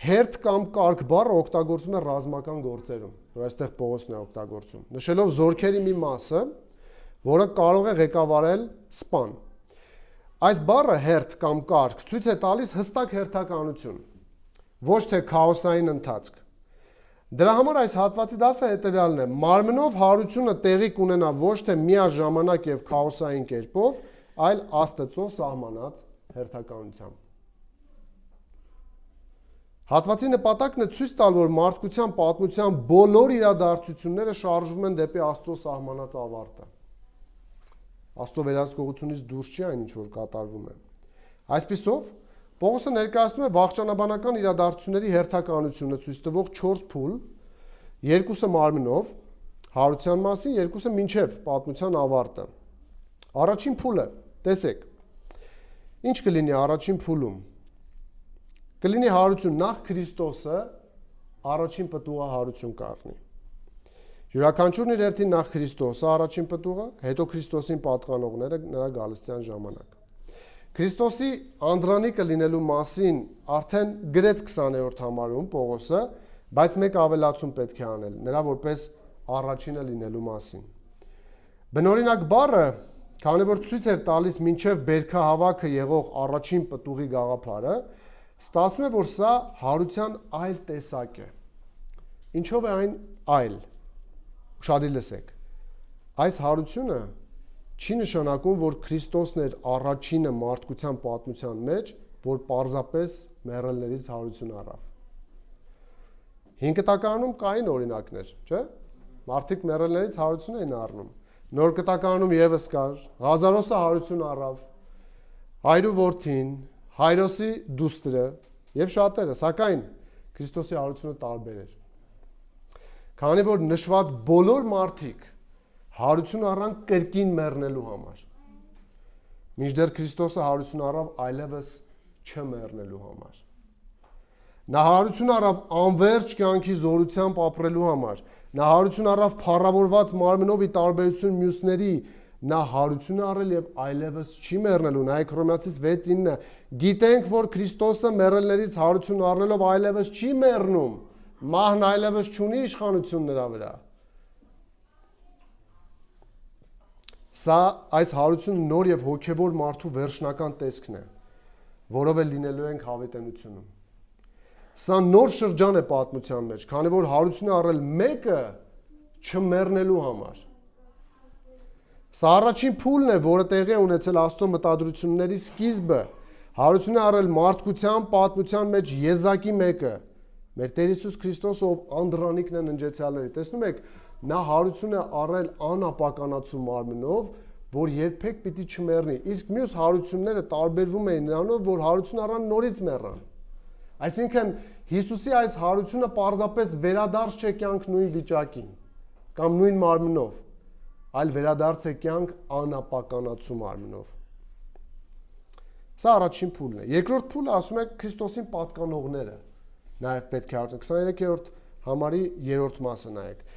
Հերթ կամ կարգ բառը օգտագործվում է ռազմական գործերում, որ այստեղ Պողոսն է օգտագործում, նշելով զորքերի մի մասը, որը կարող է ղեկավարել սպան։ Այս բառը հերթ կամ կարգ ցույց է տալիս հստակ հերթականություն, ոչ թե քաոսային ընթացք։ Դրա համար այս հատվածի դասը հետևյալն է. մարմնով հարությունը տեղի կունենա ոչ թե միաժամանակ եւ քաոսային կերպով, այլ Աստծո սահմանած հերթականությամբ։ Հատվածի նպատակն է ցույց տալ, որ մարդկության պատմության բոլոր իրադարձությունները շարժվում են դեպի Աստծո սահմանած ավարտը։ Աստծո վերահսկողությունից դուրս չի այն, ինչ որ կատարվում է։ Այսպիսով, Պողոսը ներկայացնում է վաղճանաբանական իրադարձությունների հերթականությունը ցույց տվող 4 փուլ, երկուսը մարմնով, հարության մասին, երկուսը մինչև պատմության ավարտը։ Առաջին փուլը, տեսեք, ինչ կլինի առաջին փուլում։ Կլինի հարություն, նախ Քրիստոսը առաջին պտուղը հարություն կառնի։ Յուրաքանչյուրն իր հերթին նախ Քրիստոսը առաջին պտուղը, հետո Քրիստոսին պատկանողները նրա գալստյան ժամանակ։ Քրիստոսի անդրանիկը լինելու մասին արդեն գրեց 20-րդ համարում Պողոսը, բայց մեկ ավելացում պետք է անել, նրա որպես առաջինը լինելու մասին։ Բնօրինակ բառը քանի որ ցույց էր տալիս մինչև բերքահավաքը եղող առաջին պտուղի գաղափարը, ստացվում է, որ սա հարության այլ տեսակ է։ Ինչով է այն այլ։ Ուշադիր լսեք։ Այս հարությունը չի նշանակում, որ Քրիստոսն էր առաջինը մարդկության պատմության մեջ, որ պարզապես մեռելներից հարություն առավ։ Հին Կտակարանում կային օրինակներ, չէ՞։ Մարդիկ մեռելներից հարություն էին առնում։ Նոր Կտակարանում եւս կար, Ղազարոսը հարություն առավ, հայրու որդին, Հայրոսի դուստրը եւ շատերը, սակայն Քրիստոսի հարությունը տարբեր էր։ Քանի որ նշված բոլոր մարդիկ հարություն առան կրկին մեռնելու համար։ Մինչդեռ Քրիստոսը հարություն առավ այլևս չմեռնելու համար։ Նա հարություն առավ անվերջ կյանքի զորությամբ ապրելու համար։ Նա հարություն առավ փառավորված մարմնով ի տարբերություն մյուսների, նա հարություն առել եւ այլևս չի մեռնելու։ Նայեք Հռոմեացիս 6:9-ը։ Գիտենք, որ Քրիստոսը մեռելներից հարություն առնելով այլևս չի մեռնում։ Մահն այլևս չունի իշխանություն նրա վրա։ Սա այս հարությունը նոր եւ հոգեվոր մարդու վերջնական տեսքն է, որով էլ լինելու ենք հավիտենությունում։ Սա նոր շրջան է պատմության մեջ, քանի որ հարություն է առել մեկը չմեռնելու համար։ Սա առաջին փուլն է, որը տեղի է ունեցել Աստծո մտադրությունների սկիզբը։ Հարություն է առել մարդկության պատմության մեջ եզակի մեկը, մեր Տեր Հիսուս Քրիստոսը, ով անդրանիկն է ննջեցյալների։ Տեսնում եք, նա հարություն է առել անապականացու մարմնով, որ երբեք պիտի չմեռնի։ Իսկ մյուս հարությունները տարբերվում էին նրանով, որ հարություն առան նորից մեռան։ Այսինքն Հիսուսի այս հարությունը պարզապես վերադարձ չէ կյանք նույն վիճակին կամ նույն մարմնով, այլ վերադարձ է կյանք անապականացու մարմնով։ Սա առաջին փուլն է։ Երկրորդ փուլը ասում է Քրիստոսին պատկանողները։ Նաև պետք է հարցնենք 23-րդ համարի 3-րդ մասը նայեք։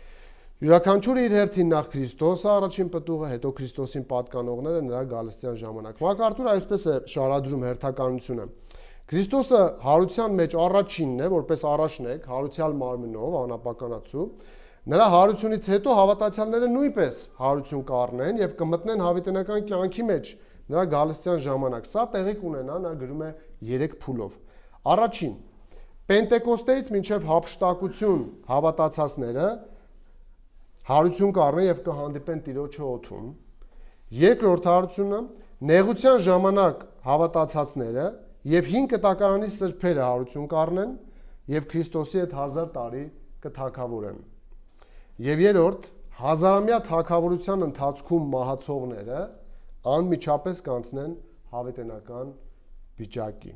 Յուրաքանչյուրը իր հերթին նախ Քրիստոսը առաջին պտուղը, հետո Քրիստոսին պատկանողները նրա գալստյան ժամանակ։ MacArthur այսպես է շարադրում հերթականությունը։ Քրիստոսը հարության մեջ առաջինն է, որպես առաջնեկ, հարուցյալ մարմնով, անապականացու։ Նրա հարությունից հետո հավատացյալները նույնպես հարություն կառնեն եւ կմտնեն հավիտենական կյանքի մեջ նրա գալստյան ժամանակ։ Սա տեղի կունենա, նա գրում է 3 փուլով։ Առաջին, Պենտեկոստեից մինչև հափշտակություն հավատացածները հարություն կառնեն եւ կհանդիպեն Տիրոջը օդում։ Երկրորդ հարությունը, նեղության ժամանակ հավատացածները եւ 5 կտակարանի սրբերը հարություն կառնեն եւ Քրիստոսի հետ 1000 տարի կթագավորեն։ Եվ երրորդ, հազարամյա թագավորության ընթացքում մահացողները անմիջապես կանցնեն հավիտենական վիճակի։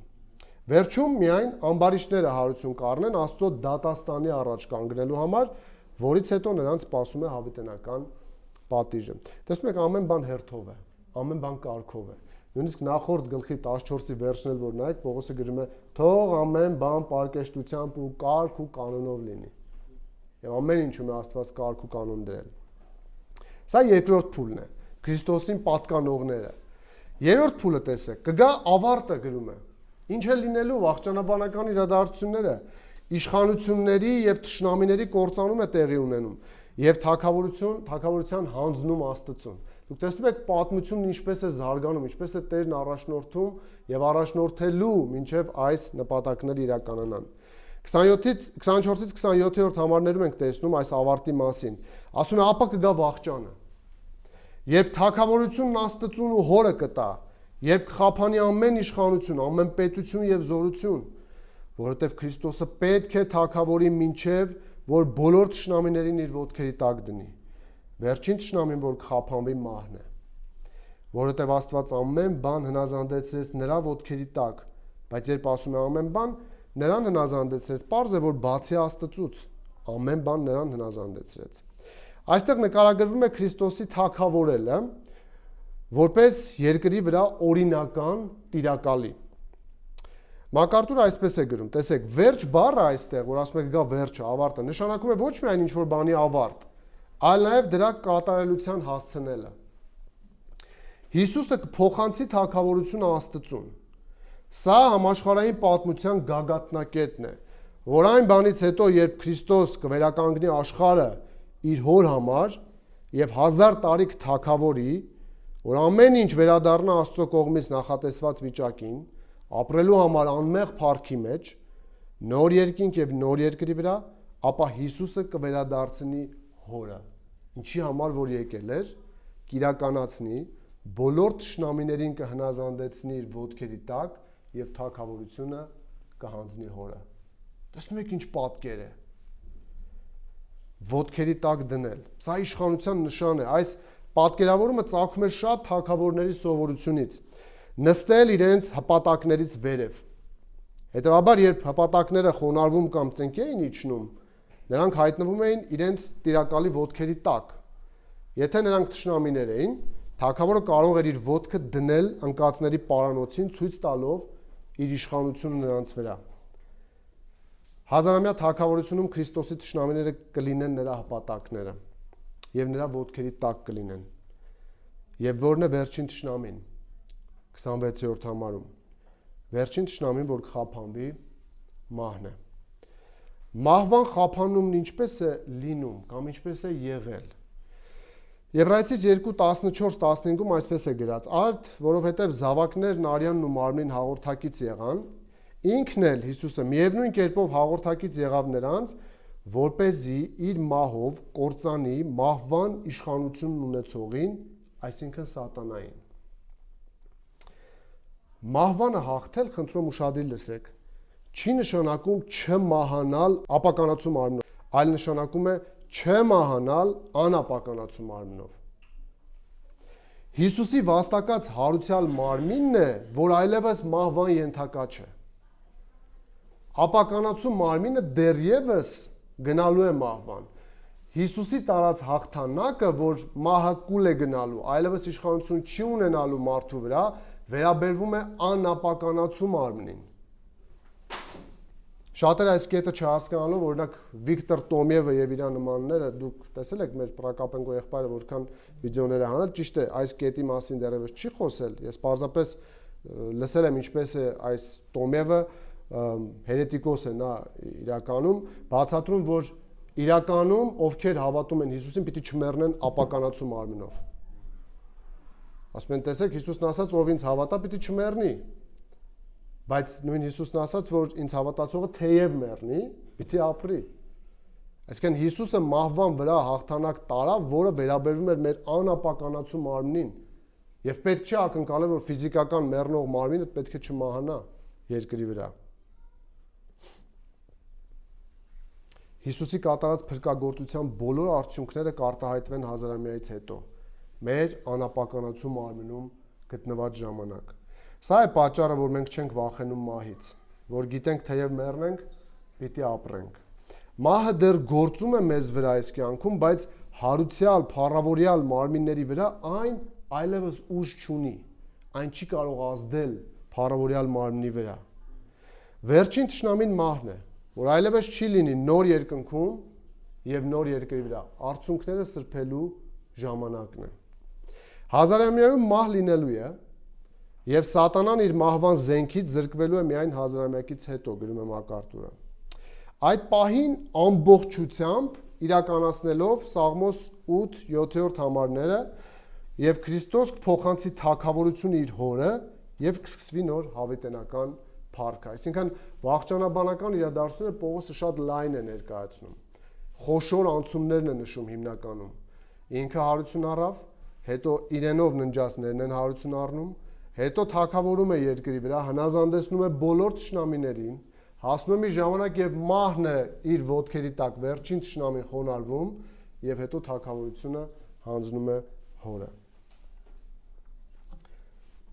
Վերջում միայն ամբարիշները հարություն կառնեն Աստծո դատաստանի առաջ կանգնելու համար, որից հետո նրանց սպասում է հավիտենական պատիժը։ Տեսնում եք, ամեն բան հերթով է, ամեն բան կարգով է։ Նույնիսկ նախորդ գլխի 14-ի վերջն էլ որ նայեք, Պողոսը գրում է. «Թող ամեն բան պարկեշտությամբ ու կարգ ու կանոնով լինի»։ Եվ ամեն ինչում է Աստված կարգ ու կանոն դրել։ Սա երկրորդ փուլն է, Քրիստոսին պատկանողները։ Երրորդ փուլը տեսեք, կգա ավարտը գրում է։ Ինչ է լինելու վաղճանաբանական իրադարձությունները, իշխանությունների եւ թշնամիների կործանում է տեղի ունենում եւ թագավորության հանձնում Աստծուն։ Դուք տեսնում եք պատմությունն ինչպես է զարգանում, ինչպես է Տերն առաջնորդում եւ առաջնորդելու մինչեւ այս նպատակները իրականանան։ 27-ից 24-ից 27-րդ համարներում ենք տեսնում այս ավարտի մասին։ Ասում է, ապա կգա վախճանը։ Երբ թագավորությունն Աստծուն ու Հորը կտա, երբ կխափանի ամեն իշխանություն, ամեն պետություն եւ զորություն, որովհետեւ Քրիստոսը պետք է թագավորի մինչեւ որ բոլոր թշնամիներին իր ոտքերի տակ դնի։ Վերջին թշնամին, որ կխափանվի, մահն է։ Որովհետև Աստված ամեն բան հնազանդեցրեց նրա ոտքերի տակ, բայց երբ ասում է ամեն բան, նրան հնազանդեցրեց, պարզ է, որ բացի Աստծուց ամեն բան նրան հնազանդեցրեց։ Այստեղ նկարագրվում է Քրիստոսի թագավորելը, որպես երկրի վրա օրինական տիրակալի։ MacArthur այսպես է գրում, տեսեք, վերջ բառը այստեղ, որ ասում եք գա վերջը, ավարտը, նշանակում է ոչ միայն ինչ-որ բանի ավարտ, այլ նաև դրա կատարելության հասցնելը։ Հիսուսը կփոխանցի թագավորությունը Աստծուն։ Սա համաշխարհային պատմության գագաթնակետն է, որ այն բանից հետո, երբ Քրիստոս կվերականգնի աշխարհը իր հոր համար եւ 1000 տարի կթագավորի, որ ամեն ինչ վերադառնա Աստծո կողմից նախատեսված վիճակին, ապրելու համար անմեղ փառքի մեջ, նոր երկինք եւ նոր երկրի վրա, ապա Հիսուսը կվերադարձնի հորը, ինչի համար որ եկել էր, կիրականացնի, բոլոր թշնամիներին կհնազանդեցնի իր ոտքերի տակ եւ թագավորությունը կհանձնի հորը։ Տեսնում եք ինչ պատկեր է։ Ոտքերի տակ դնել։ Սա իշխանության նշան է։ Այս պատկերավորումը ծագում է շատ թագավորների սովորությունից։ Նստել իրենց հպատակներից վերև։ Հետևաբար, երբ հպատակները խոնարհվում կամ ծնկի էին իջնում, նրանք հայտնվում էին իրենց տիրակալի ոտքերի տակ։ Եթե նրանք թշնամիներ էին, թագավորը կարող էր իր ոտքը դնել անկածների պարանոցին, ցույց տալով իր իշխանությունը նրանց վրա։ Հազարամյա թագավորությունում Քրիստոսի թշնամիները կլինեն նրա հպատակները եւ նրա ոտքերի տակ կլինեն։ Եվ որն է վերջին թշնամին 26-րդ համարում։ Վերջին թշնամին, որ կխափանվի, մահն է։ Մահվան խափանումն ինչպես է լինում կամ ինչպես է եղել։ Եբրայեցիս 2:14-15-ում այսպես է գրած. «Արդ, որովհետև զավակներն արյանն ու մարմնին հաղորդակից եղան, ինքն էլ Հիսուսը միևնույն կերպով հաղորդակից եղավ նրանց, որպեսզի իր մահով կործանի մահվան իշխանությունն ունեցողին, այսինքն սատանային»։ Մահվանը հաղթել, խնդրում ուշադիր լսեք, չի նշանակում չմահանալ ապականացու մարմնով, այլ նշանակում է չմահանալ անապականացու մարմնով։ Հիսուսի վաստակած հարուցյալ մարմինն է, որ այլևս մահվան ենթակա չէ։ Ապականացու մարմինը դեռևս գնալու է մահվան։ Հիսուսի տարած հաղթանակը, որ մահը կուլ է գնալու, այլևս իշխանություն չի ունենալու մարդու վրա, վերաբերվում է անապականացու մարմնին։ Շատերը այս կետը չհասկանալով, օրինակ Վիկտոր Տոմիևը եւ իր նմանները, դուք տեսել եք մեր Պրակապենկո եղբայրը որքան վիդեոներ է հանել, ճիշտ է, այս կետի մասին դեռևս չի խոսել։ Ես պարզապես լսել եմ ինչպես է այս Տոմիևը հերետիկոս է նա իրականում, բացատրում, որ իրականում ովքեր հավատում են Հիսուսին, պիտի չմեռնեն ապականացու մարմնով։ Ասում են, տեսեք, Հիսուսն ասաց, ով ինձ հավատա, պիտի չմեռնի։ Բայց նույն Հիսուսն ասաց, որ ինձ հավատացողը թեև մեռնի, պիտի ապրի։ Այսինքն Հիսուսը մահվան վրա հաղթանակ տարավ, որը վերաբերվում էր մեր անապականացու մարմնին։ Եվ պետք չէ ակնկալել, որ ֆիզիկական մեռնող մարմինը պետք է չմահանա երկրի վրա։ Հիսուսի կատարած փրկagorցության բոլոր արդյունքները կարտահայտվեն հազարամյայից հետո, մեր անապականացու մարմնում գտնված ժամանակ։ Սա է պատճառը, որ մենք չենք վախենում մահից, որ գիտենք թեև մեռնենք, պիտի ապրենք։ Մահը դեռ գործում է մեզ վրա այս կյանքում, բայց հարուցյալ, փառավորյալ մարմինների վրա այն այլևս ուժ չունի, այն չի կարող ազդել փառավորյալ մարմնի վրա։ Վերջին թշնամին մահն է, որ այլևս չի լինի նոր երկնքում եւ նոր երկրի վրա, արցունքները սրբելու ժամանակն է։ Հազարամյայում մահ լինելու է, եւ սատանան իր մահվան զենքից զրկվելու է միայն հազարամյակից հետո, գրում է MacArthur-ը։ Այդ պահին ամբողջությամբ իրականացնելով Սաղմոս 8-7-րդ համարները եւ Քրիստոս կփոխանցի թագավորությունը իր հորը եւ կսկսվի նոր հավիտենական փառքը։ Այսինքն վաղճանաբանական իրադարձությունները Պողոսը շատ լայն է ներկայացնում։ Խոշոր անցումներն է նշում հիմնականում։ Ինքը հարություն առավ, հետո իրենով ննջածներն են հարություն առնում, հետո թագավորում է երկրի վրա, հնազանդեցնում է բոլոր թշնամիներին, հասնում է մի ժամանակ, եւ մահն է իր ոտքերի տակ վերջին թշնամին խոնարհվում, եւ հետո թագավորությունը հանձնում է հորը։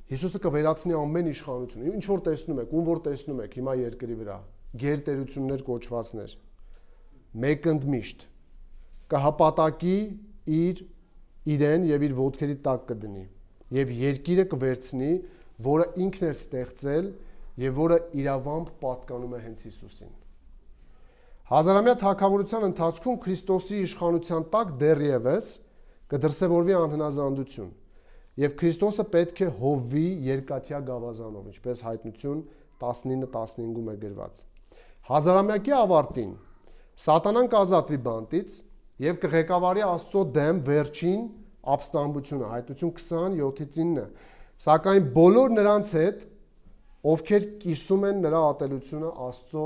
Հիսուսը կվերացնի ամեն իշխանություն։ Ինչ որ տեսնում եք, ում որ տեսնում եք հիմա երկրի վրա, գերտերություններ կոչվածներ, մեկ ընդմիշտ կհապատակի իրեն եւ իր ոտքերի տակ կդնի եւ երկիրը կվերցնի, որը ինքն էր ստեղծել եւ որը իրավամբ պատկանում է հենց Հիսուսին։ Հազարամյա թագավորության ընթացքում Քրիստոսի իշխանության տակ դեռևս կդրսևորվի անհնազանդություն եւ Քրիստոսը պետք է հովվի երկաթյա գավազանով, ինչպես Հայտնություն 19:15-ում է գրված։ Հազարամյակի ավարտին սատանան կազատվի բանտից եւ կղեկավարի Աստծո դեմ վերջին ապստամբությունը, Հայտնություն 27:9, սակայն բոլոր նրանց հետ, ովքեր կիսում են նրա ատելությունը Աստծո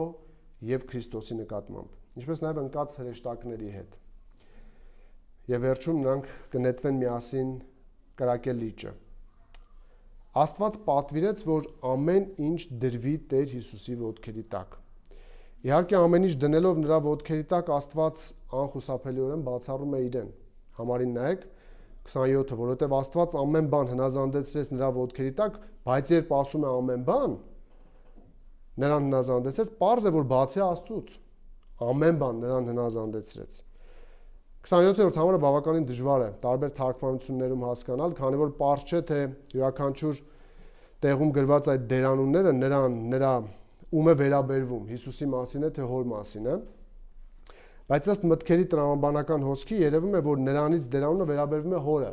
եւ Քրիստոսի նկատմամբ, ինչպես նաեւ ընկած հրեշտակների հետ։ Եվ վերջում նրանք կնետվեն միասին կրակել լիճը։ Աստված պատվիրեց, որ ամեն ինչ դրվի Տեր Հիսուսի ոտքերի տակ։ Իհարկե ամեն ինչ դնելով նրա ոտքերի տակ Աստված անխուսափելիորեն բացառում է իրեն։ Համարին նայեք 27-ը, որովհետև Աստված ամեն բան հնազանդեցրեց նրա ոտքերի տակ, բայց երբ ասում է ամեն բան, նրան հնազանդեցրեց, պարզ է, որ բացի Աստծուց ամեն բան նրան հնազանդեցրեց։ 27-րդ համարը բավականին դժվար է տարբեր թարգմանություններում հասկանալ, քանի որ պարզ չէ, թե յուրաքանչյուր տեղում գրված այդ դերանունները նրա ում է վերաբերվում, Հիսուսի մասին է, թե հոր մասին է։ Բայց ըստ մտքերի տրամաբանական հոսքի երևում է, որ նրանից դերանունը վերաբերվում է հորը,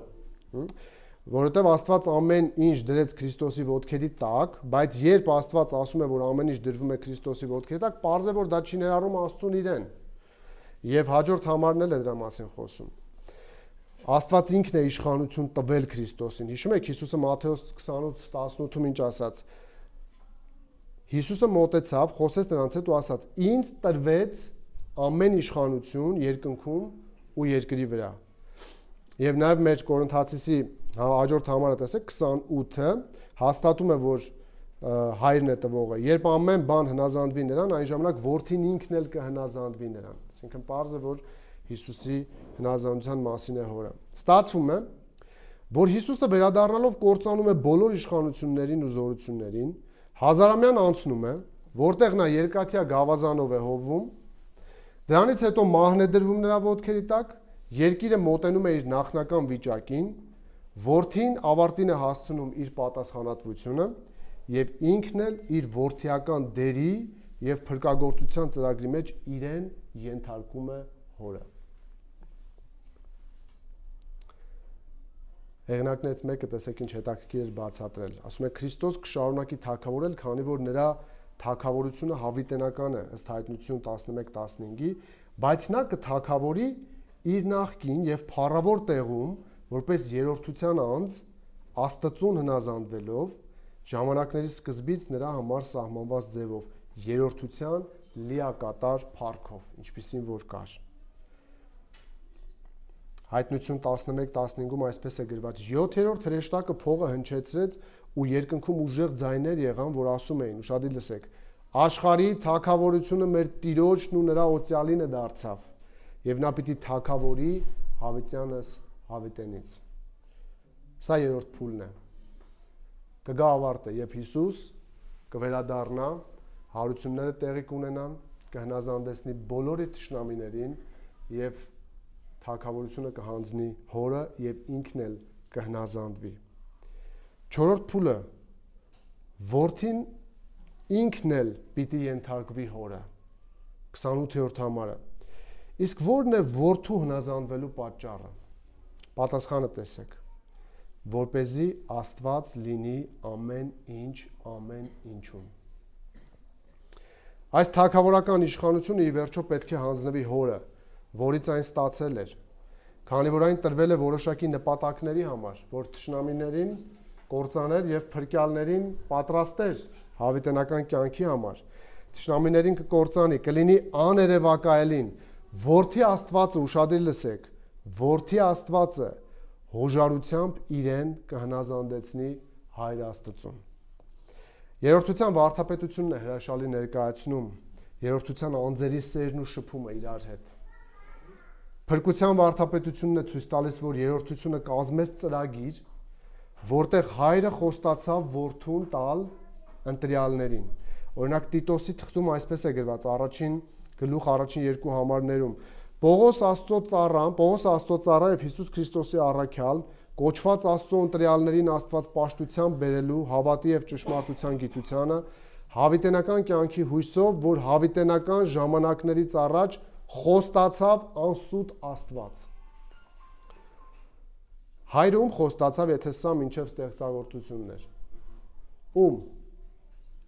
որովհետև Աստված ամեն ինչ դրեց Քրիստոսի ոտքերի տակ, բայց երբ Աստված ասում է, որ ամեն ինչ դրվում է Քրիստոսի ոտքերի տակ, պարզ է, որ դա չի ներառում Աստծուն իրեն։ Եվ հաջորդ համարն էլ է դրա մասին խոսում։ Աստված ինքն է իշխանություն տվել Քրիստոսին։ Հիշում եք Հիսուսը Մատթեոս 28:18-ում ինչ ասաց։ Հիսուսը մոտեցավ, խոսեց նրանց հետ ու ասաց. «Ինձ տրվեց ամեն իշխանություն երկնքում ու երկրի վրա»։ Եվ նաև մեր Կորինթացիցի հաջորդ համարը տեսեք 28-ը հաստատում է, որ հայրն է տվողը։ Երբ ամեն բան հնազանդվի նրան, այն ժամանակ որդին ինքն էլ կհնազանդվի նրան։ Այսինքն պարզ է, որ Հիսուսի հնազանդության մասին է հորը։ Ստացվում է, որ Հիսուսը վերադառնալով կործանում է բոլոր իշխանություններին ու զորություններին, հազարամյան անցնում է, որտեղ նա երկաթյա գավազանով է հովվում, դրանից հետո մահն է դրվում նրա ոտքերի տակ, երկիրը մոտենում է իր նախնական վիճակին, որդին ավարտին է հասցնում իր պատասխանատվությունը եւ ինքն էլ իր որդիական դերի եւ փրկagorցության ծրագրի մեջ իրեն ենթարկում է հորը։ Հեղինակներից մեկը տեսեք ինչ հետաքրքիր էր բացատրել։ Ասում է Քրիստոս կշարունակի թագավորել, քանի որ նրա թագավորությունը հավիտենական է, ըստ Հայտնություն 11:15-ի, բայց նա կթագավորի իր նախկին եւ փառավոր տեղում, որպես երրորդության անձ, Աստծուն հնազանդվելով, ժամանակների սկզբից նրա համար սահմանված ձևով, երրորդության լիակատար փառքով, ինչպիսին որ կար։ Հայտնություն 11:15-ում այսպես է գրված. 7-րդ հրեշտակը փողը հնչեցրեց ու երկնքում ուժեղ ձայներ եղան, որ ասում էին, ուշադիր լսեք. աշխարհի թագավորությունը մեր Տիրոջն ու նրա օծյալինը դարձավ, եւ նա պիտի թագավորի հավիտյանս հավիտենից։ Սա երրորդ փուլն է։ Կգա ավարտը, երբ Հիսուս կվերադառնա, հարությունները տեղի կունենան, կհնազանդեցնի բոլոր իր թշնամիներին եւ թագավորությունը կհանձնի հորը եւ ինքն էլ կհնազանդվի։ Չորրորդ փուլը որդին ինքն էլ պիտի ենթարկվի հորը։ 28-րդ համարը։ Իսկ ո՞րն է որդու հնազանդվելու պատճառը։ Պատասխանը տեսեք։ Որպեսզի Աստված լինի ամեն ինչ ամեն ինչում։ Այս թագավորական իշխանությունը ի վերջո պետք է հանձնվի հորը, որից այն ստացել էր, քանի որ այն տրվել է որոշակի նպատակների համար, որ թշնամիներին կործաներ եւ փրկյալներին պատրաստեր հավիտենական կյանքի համար։ Թշնամիներին կկործանի, կլինի աներևակայելին, որդի Աստվածը, ուշադիր լսեք, որդի Աստվածը հոժարությամբ իրեն կհնազանդեցնի Հայր Աստծուն։ Երրորդության վարդապետությունն է հրաշալի ներկայացնում երրորդության անձերի սերն ու շփումը իրար հետ։ Փրկության վարդապետությունն է ցույց տալիս, որ երրորդությունը կազմեց ծրագիր, որտեղ Հայրը խոստացավ որդուն տալ ընտրյալներին։ Օրինակ Տիտոսի թղթում այսպես է գրված առաջին գլուխ առաջին երկու համարներում. Պողոս Աստծո ծառա եւ Հիսուս Քրիստոսի առաքյալ, կոչված Աստծո ընտրյալներին Աստված պաշտությամբ բերելու հավատի եւ ճշմարտության գիտությանը, հավիտենական կյանքի հույսով, որ հավիտենական ժամանակներից առաջ խոստացավ անսուտ Աստված։ Հայրը ում խոստացավ, եթե սա մինչև ստեղծագործությունն էր։ Ում։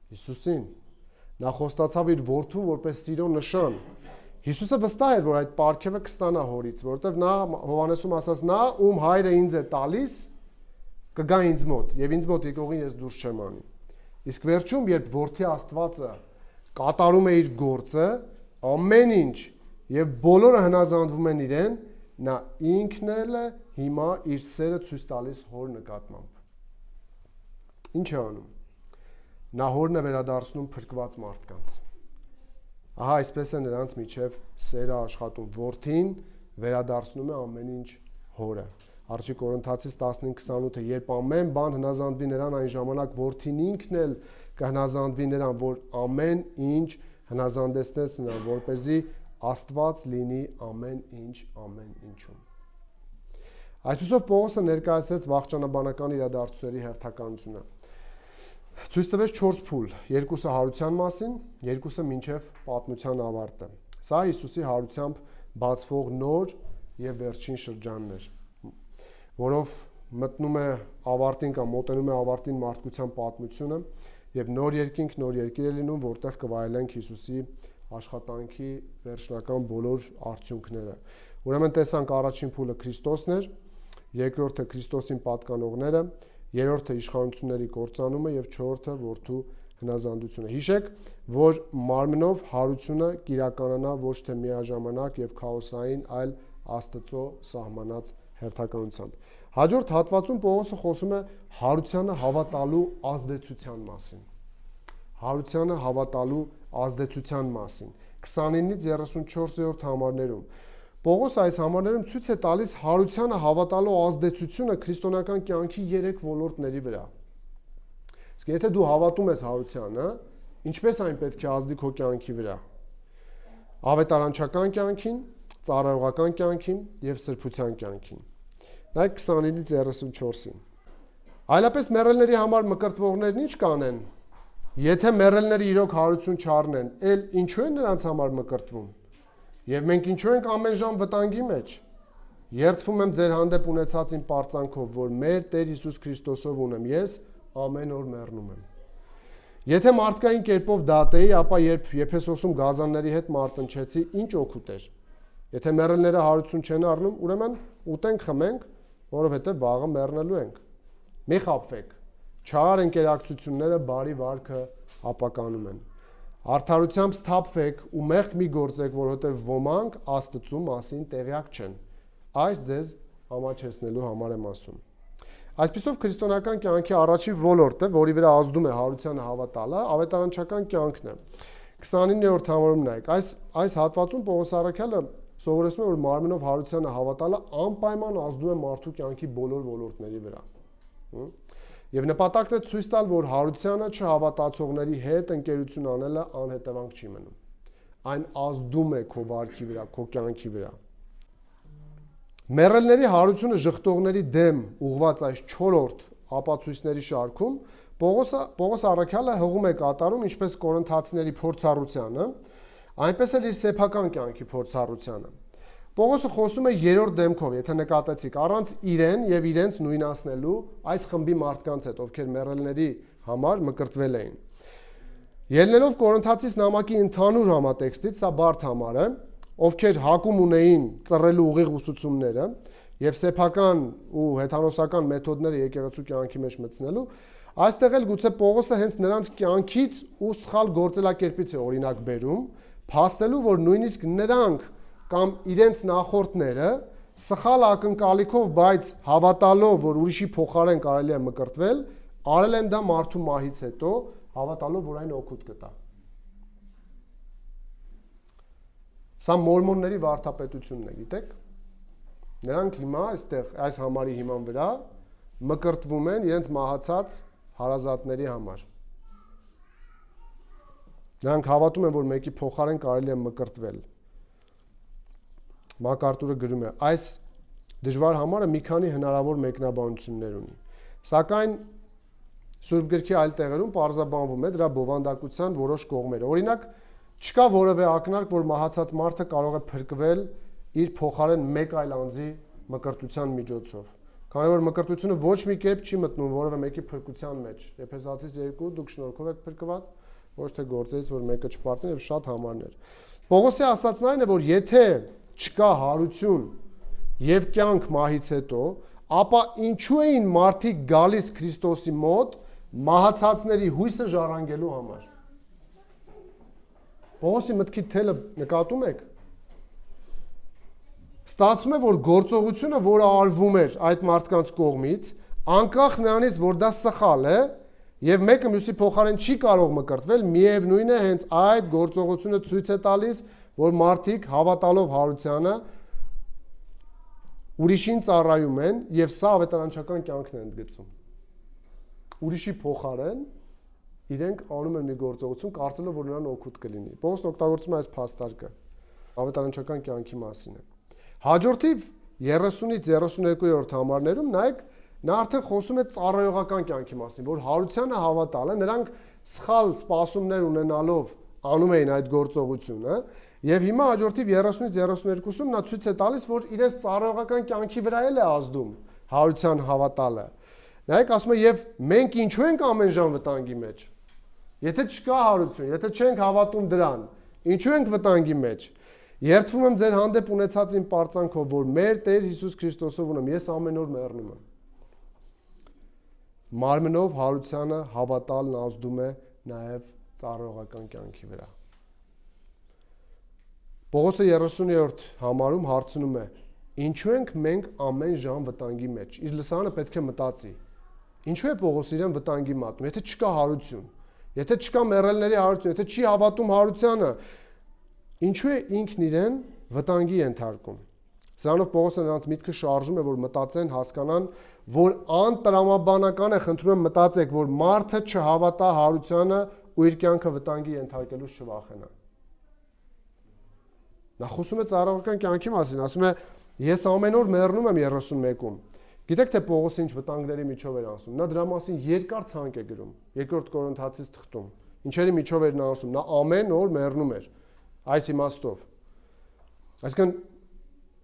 Հիսուսին։ Նա խոստացավ իր որդուն որպես սիրո նշան, Հիսուսը վստահ էր, որ այդ պարգևը կստանա հորից, որովհետև նա Հովհաննեսում ասաց, նա ում հայրը ինձ է տալիս, կգա ինձ մոտ, եւ ինձ մոտ եկողին ես դուրս չեմ անի։ Իսկ վերջում, երբ որդի Աստվածը կատարում է իր գործը, ամեն ինչ եւ բոլորը հնազանդվում են իրեն, նա ինքն էլ է հիմա իր սերը ցույց տալիս հոր նկատմամբ։ Ինչ է անում։ Նա հորն է վերադարձնում փրկված մարդկանց։ Ահա այսպես է նրանց միջև սերը աշխատում։ Որդին վերադարձնում է ամեն ինչ հորը։ Առաջի Կորինթացիս 15:28-ը, երբ ամեն բան հնազանդվի նրան, այն ժամանակ որդին ինքն էլ կհնազանդվի նրան, որ ամեն ինչ հնազանդեցնես նրան, որպեսզի Աստված լինի ամեն ինչ ամեն ինչում։ Այսպիսով Պողոսը ներկայացրեց վաղճանաբանական իրադարձությունների հերթականությունը։ Ցույց տվեց 4 փուլ, երկուսը հարության մասին, երկուսը մինչև պատմության ավարտը։ Սա Հիսուսի հարությամբ բացվող նոր եւ վերջին շրջանն էր, որով մտնում է ավարտին կամ մոտենում է ավարտին մարդկության պատմությունը եւ նոր երկինք, նոր երկիր է լինում, որտեղ կվայելենք Հիսուսի աշխատանքի վերջնական բոլոր արդյունքները։ Ուրեմն տեսանք առաջին փուլը Քրիստոսն էր, երկրորդը Քրիստոսին պատկանողները, երրորդը իշխանությունների կործանումը եւ չորրորդը որդու հնազանդությունը։ Հիշեք, որ մարմնով հարությունը կիրականանա ոչ թե միաժամանակ եւ քաոսային, այլ Աստծո սահմանած հերթականությամբ։ Հաջորդ հատվածում Պողոսը խոսում է հարությանը հավատալու ազդեցության մասին։ Հարությանը հավատալու ազդեցության մասին 29-ից 34-րդ համարներում Պողոսը այս համարներում ցույց է տալիս հարությանը հավատալու ազդեցությունը քրիստոնեական կյանքի 3 ոլորտների վրա։ Իսկ եթե դու հավատում ես հարությանը, ինչպես այն պետք է ազդի քո կյանքի վրա։ Ավետարանչական կյանքին, ծառայողական կյանքին եւ սրբության կյանքին։ Նայեք 29-ից 34-ին։ Այլապես մեռելների համար մկրտվողներն ինչ կանեն։ Եթե մեռելները իրոք հարություն չառնեն, ել ինչու են նրանց համար մկրտվում։ Եվ մենք ինչու ենք ամեն ժամ վտանգի մեջ։ Երդվում եմ ձեր հանդեպ ունեցածին պարծանքով, որ մեր Տեր Հիսուս Քրիստոսով ունեմ ես ամեն օր մեռնում եմ։ Եթե մարդկային կերպով դատեի, ապա երբ Եփեսոսում գազանների հետ մարտնչեցի, ինչ օգուտ էր։ Եթե մեռելները հարություն չեն առնում, ուրեմն ուտենք, խմենք, որովհետև վաղը մեռնելու ենք։ Մի խաբվեք։ Չար ընկերակցությունները բարի վարքը ապականում են։ Արդարությամբ սթափվեք ու մեղք մի գործեք, որովհետև ոմանք Աստծու մասին տեղյակ չեն։ Այս ձեզ ամաչեցնելու համար եմ ասում։ Այսպիսով քրիստոնեական կյանքի առաջին ոլորտը, որի վրա ազդում է հարությանը հավատալը, ավետարանչական կյանքն է։ 29-րդ համարում նայեք, այս հատվածում Պողոս առաքյալը սովորեցնում է, որ մարմնով հարությանը հավատալը անպայման ազդում է մարդու կյանքի բոլոր ոլորտների վրա։ Եվ նպատակն է ցույց տալ, որ հարությանը չհավատացողների հետ ընկերություն անելը անհետևանք չի մնում։ Այն ազդում է քո վարքի վրա, քո կյանքի վրա։ Մեռելների հարությունը ժխտողների դեմ ուղված այս 4-րդ ապացույցների շարքում Պողոս առաքյալը հղում է կատարում ինչպես Կորինթացիների փորձառությանը, այնպես էլ իր սեփական կյանքի փորձառությանը։ Պողոսը խոսում է երրորդ դեմքով, եթե նկատեցիք, առանց իրեն եւ իրենց նույնացնելու այս խմբի մարդկանց հետ, ովքեր մեռելների համար մկրտվել էին։ Ելնելով Կորինթացիս նամակի ընդհանուր համատեքստից, սա բարդ համար է, ովքեր հակում ունեին ծռելու ուղիղ ուսուցումները եւ սեփական ու հեթանոսական մեթոդները եկեղեցու կյանքի մեջ մտցնելու, այստեղ էլ գուցե Պողոսը հենց նրանց կյանքից ու սխալ գործելակերպից է օրինակ բերում, փաստելու, որ նույնիսկ նրանք կամ իրենց նախորդները սխալ ակնկալիքով, բայց հավատալով, որ ուրիշի փոխարեն կարելի է մկրտվել, արել են դա մարդու մահից հետո, հավատալով, որ այն օգուտ կտա։ Սա մորմոնների վարդապետությունն է, գիտեք։ Նրանք հիմա այստեղ այս համարի հիման վրա մկրտվում են իրենց մահացած հարազատների համար։ Նրանք հավատում են, որ մեկի փոխարեն կարելի է մկրտվել։ Մակարտուրը գրում է, այս դժվար համարը մի քանի հնարավոր մեկնաբանություններ ունի։ Սակայն Սուրբ գրքի այլ տեղերում պարզաբանվում է դրա բովանդակության որոշ կողմերը։ Օրինակ, չկա որևէ ակնարկ, որ մահացած մարդը կարող է փրկվել իր փոխարեն մեկ այլ անձի մկրտության միջոցով։ Քանի որ մկրտությունը ոչ մի կերպ չի մտնում որևէ մեկի փրկության մեջ։ Եփեսացիս 2 դուք շնորհքով եք փրկված, ոչ թե գործերից, որ մեկը չպարծեն, եւ շատ համարներ։ Պողոսի ասածն այն է, որ եթե չկա հարություն եւ կյանք մահից հետո, ապա ինչու էին մարդիկ գալիս Քրիստոսի մոտ մահացածների հույսը ժառանգելու համար։ Պողոսի մտքի թելը նկատում եք։ Ստացվում է, որ գործողությունը, որը արվում էր այդ մարդկանց կողմից, անկախ նրանից, որ դա սխալ է, եւ մեկը մյուսի փոխարեն չի կարող մկրտվել, միևնույն է հենց այդ գործողությունը ցույց է տալիս, որ մարդիկ հավատալով հարությանը ուրիշին ծառայում են եւ սա ավետարանչական կյանքն է ընդգծում։ Ուրիշի փոխարեն իրենք անում են մի գործողություն, կարծելով, որ նրան օգուտ կլինի։ Պողոսն օգտագործում է այս փաստարկը ավետարանչական կյանքի մասին է։ Հաջորդիվ 30-ից 32-րդ համարներում նայեք, նա արդեն խոսում է ծառայողական կյանքի մասին, որ հարությանը հավատալը նրանք սխալ սպասումներ ունենալով անում էին այդ գործողությունը, եւ հիմա հաջորդիվ 30-ից 32-ում նա ցույց է տալիս, որ իրենց ծառայողական կյանքի վրա էլ է ազդում հարության հավատալը։ Նայեք, ասում է, եւ մենք ինչու ենք ամեն ժամ վտանգի մեջ։ Եթե չկա հարություն, եթե չենք հավատում դրան, ինչու ենք վտանգի մեջ։ Երդվում եմ ձեր հանդեպ ունեցած իմ պարծանքով, որ մեր Տեր Հիսուս Քրիստոսով ունեմ, ես ամեն օր մեռնում եմ։ Մարմնով հարությանը հավատալն ազդում է նաև ծառայողական կյանքի վրա։ Պողոսը 30-րդ համարում հարցնում է. ինչու ենք մենք ամեն ժամ վտանգի մեջ։ Իր լսարանը պետք է մտածի։ Ինչու է Պողոսը իրեն վտանգի մատնում, եթե չկա հարություն, եթե չկա մեռելների հարություն, եթե չի հավատում հարությանը, ինչու է ինքն իրեն վտանգի ենթարկում։ Սրանով Պողոսը նրանց միտքը շարժում է, որ մտածեն, հասկանան, որ անտրամաբանական է, խնդրում եմ մտածեք, որ մարդը չհավատա հարությանը ու իր կյանքը վտանգի ենթարկելուց չվախենա։ Նա խոսում է ծառայողական կյանքի մասին, ասում է, ես ամեն օր մեռնում եմ 31-ում։ Գիտեք թե Պողոսը ինչ վտանգների միջով էր անցնում։ Նա դրա մասին երկար ցանկ է գրում, 2 Կորինթացիս թղթում։ Ինչերի միջով էր նա անցնում։ Նա ամեն օր մեռնում էր այս իմաստով։ Այսինքն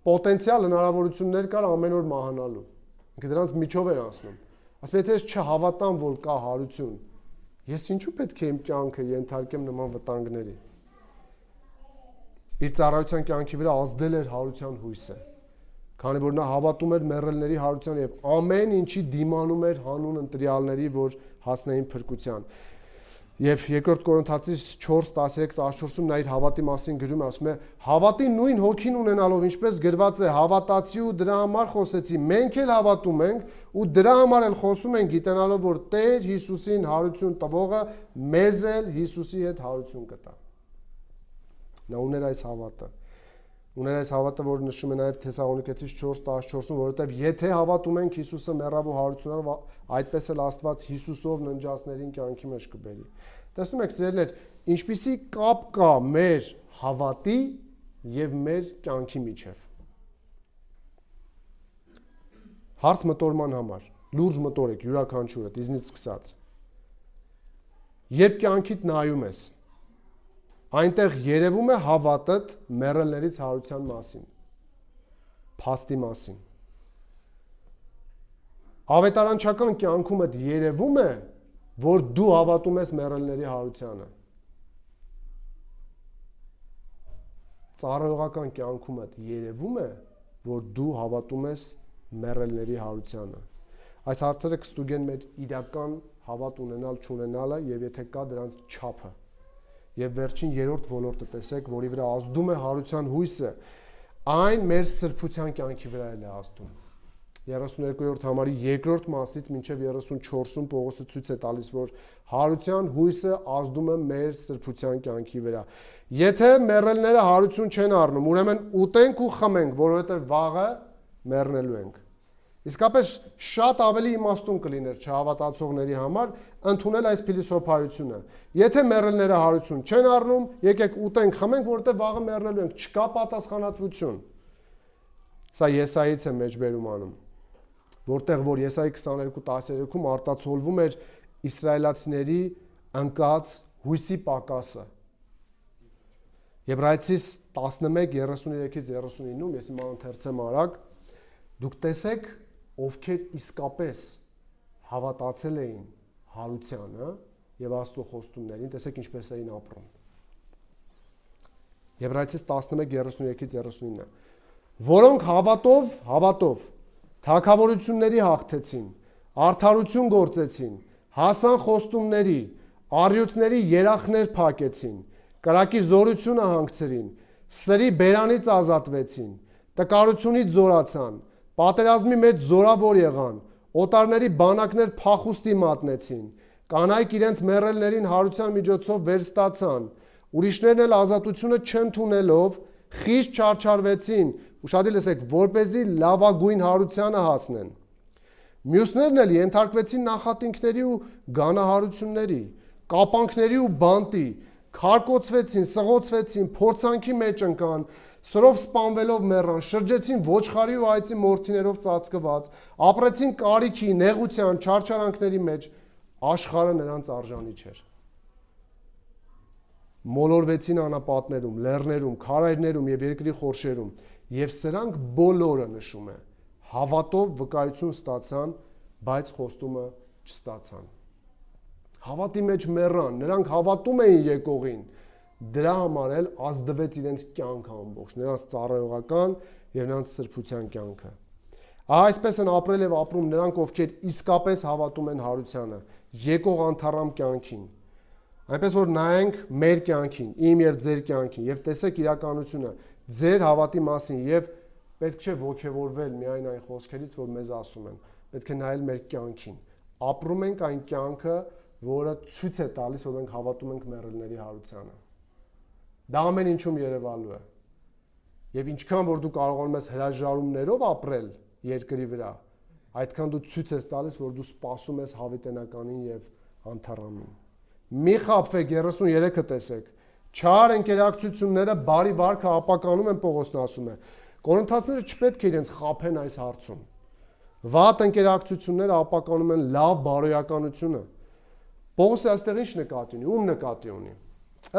պոտենցիալ հնարավորություններ կար ամեն օր մահանալու։ Ինքը դրանց միջով էր անցնում։ Ասում եթե ես չհավատամ, որ կա հարություն, ես ինչու պետք է իմ կյանքը ենթարկեմ նման վտանգների։ Իր ծառայության կյանքի վրա ազդել էր հարության հույսը։ Քանի որ նա հավատում էր մեռելների հարության եւ ամեն ինչի դիմանում էր հանուն ընտրյալների, որ հասնեին փրկության։ Եվ 2 Կորինթացիս 4:13-14-ում նա իր հավատի մասին գրում է, ասում է. հավատի նույն հոգին ունենալով, ինչպես գրված է, հավատացի ու դրա համար խոսեցի, մենք էլ հավատում ենք ու դրա համար էլ խոսում ենք, գիտենալով, որ Տեր Հիսուսին հարություն տվողը մեզ էլ Հիսուսի հետ հարություն կտա։ Նա ուներ այս հավատը։ Ուներ այս հավատը, որը նշում է նաև Թեսաղոնիկեցիս 4:14-ում, որովհետև եթե հավատում ենք Հիսուսը մեռավ ու հարությունով, այդպես էլ Աստված Հիսուսով ննջածներին կյանքի մեջ կբերի։ Տեսնում եք, սիրելիներ, ինչպիսի կապ կա մեր հավատի եւ մեր կյանքի միջև։ Հարց մտորման համար, լուրջ մտորեք յուրաքանչյուրը, դիզնից սկսած։ Երբ կյանքիդ նայում ես, այնտեղ երևում է հավատդ մեռելներից հարության մասին, փաստի մասին։ Ավետարանչական կյանքումդ երևում է, որ դու հավատում ես մեռելների հարությանը։ Ծառայողական կյանքումդ երևում է, որ դու հավատում ես մեռելների հարությանը։ Այս հարցերը կստուգեն մեր իրական հավատ ունենալ չունենալը եւ եթե կա դրանց չափը։ Եվ վերջին երրորդ ոլորտը տեսեք, որի վրա ազդում է հարության հույսը, այն մեր սրբության կյանքի վրա է ազդում։ 32-րդ համարի երկրորդ մասից մինչև 34-ում Պողոսը ցույց է տալիս, որ հարության հույսը ազդում է մեր սրբության կյանքի վրա։ Եթե մեռելները հարություն չեն առնում, ուրեմն ուտենք ու խմենք, որովհետև վաղը մեռնելու ենք։ Իսկապես շատ ավելի իմաստուն կլիներ չհավատացողների համար ընդունել այս փիլիսոփայությունը։ Եթե մեռելները հարություն չեն առնում, եկեք ուտենք, խմենք, որովհետև վաղը մեռնելու ենք, չկա պատասխանատվություն։ Սա Եսայից է մեջբերում անում, որտեղ որ Եսայի 22:13-ում արտացոլվում էր իսրայելացիների ընկած հույսի պակասը։ Եբրայեցիս 11:33-39-ում, ես հիմա ընթերցեմ արագ, դուք տեսեք ովքեր իսկապես հավատացել էին հարությանը եւ Աստծո խոստումներին, տեսեք ինչպես էին ապրում։ Եբրայեցիս 11:33-39, որոնք հավատով թագավորությունների հաղթեցին, արդարություն գործեցին, հասան խոստումների, առյուծների երախներ փակեցին, կրակի զորությունը հանգցրին, սրի բերանից ազատվեցին, տկարությունից զորացան, պատերազմի մեջ զորավոր եղան, օտարների բանակներ փախուստի մատնեցին, կանայք իրենց մեռելներին հարության միջոցով վերստացան, ուրիշներն էլ ազատությունը չընդունելով խիստ չարչարվեցին, ուշադիր լսեք, որպեսզի լավագույն հարությանը հասնեն։ Մյուսներն էլ ենթարկվեցին նախատինքների ու գանահարությունների, կապանքների ու բանտի, քարկոծվեցին, սղոցվեցին, փորձանքի մեջ ընկան, սրով սպանվելով մեռան, շրջեցին ոչխարի ու այծի մորթիներով ծածկված, ապրեցին կարիքի, նեղության, չարչարանքների մեջ, աշխարհը նրանց արժանի չէր։ Մոլորվեցին անապատներում, լեռներում, քարայրներում եւ երկրի խորշերում, եւ սրանք բոլորը նշում է, հավատով վկայություն ստացան, բայց խոստումը չստացան։ Հավատի մեջ մեռան, նրանք հավատում էին եկողին, դրա համար էլ ազդվեց իրենց կյանքը ամբողջ, նրանց ծառայողական եւ նրանց սրբության կյանքը։ Այսպես են ապրել եւ ապրում նրանք, ովքեր իսկապես հավատում են հարությանը, եկող անթառամ կյանքին։ Այնպես որ նայենք մեր կյանքին, իմ եւ ձեր կյանքին եւ տեսեք իրականությունը ձեր հավատի մասին եւ պետք չէ ոգևորվել միայն այն խոսքերից, որ մեզ ասում են, պետք է նայել մեր կյանքին։ Ապրում ենք այն կյանքը, որը ցույց է տալիս, որ մենք հավատում ենք մեռելների հարությանը։ Դա ամեն ինչում երևալու է։ Եվ ինչքան որ դու կարողանում ես հրաժարումներով ապրել երկրի վրա, այդքան դու ցույց ես տալիս, որ դու սպասում ես հավիտենականին եւ անթառամին։ Մի խաբվեք, 33-ը տեսեք։ Չար ընկերակցությունները բարի վարքը ապականում են, Պողոսն ասում է։ Կորինթացիները չպետք է իրենց խաբեն այս հարցում։ Վատ ընկերակցությունները ապականում են լավ բարոյականությունը։ Պողոսը այստեղ ինչ նկատի ունի, ում նկատի ունի։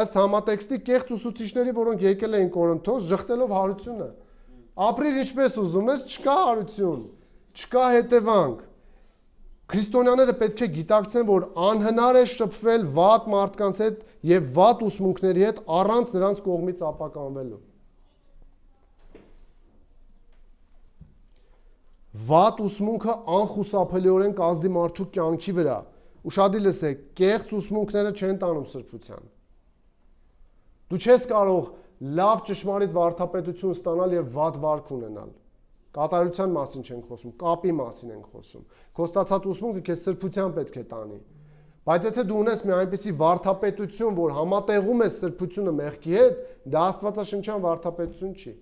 Ըստ համատեքստի կեղծ ուսուցիչների, որոնք եկել էին Կորինթոս, ժխտելով հարությունը։ Ապրիր ինչպես ուզում ես, չկա հարություն, չկա հետևանք։ Քրիստոնյաները պետք է գիտակցեն, որ անհնար է շփվել վատ մարդկանց հետ եւ վատ ուսմունքների հետ առանց նրանց կողմից ապականվելու։ Վատ ուսմունքը անխուսափելիորեն կազդի մարդու կյանքի վրա։ Ուշադիր լսեք, կեղծ ուսմունքները չեն տանում սրբության։ Դու չես կարող լավ ճշմարիտ վարդապետություն ստանալ եւ վատ վարք ունենալ։ Կատարության մասին չենք խոսում, կապի մասին ենք խոսում։ Քո ստացած ուսմունքը քեզ սրբության պետք է տանի։ Բայց եթե դու ունես մի այնպիսի վարդապետություն, որ համատեղում է սրբությունը մեղքի հետ, դա աստվածաշնչյան վարդապետություն չի։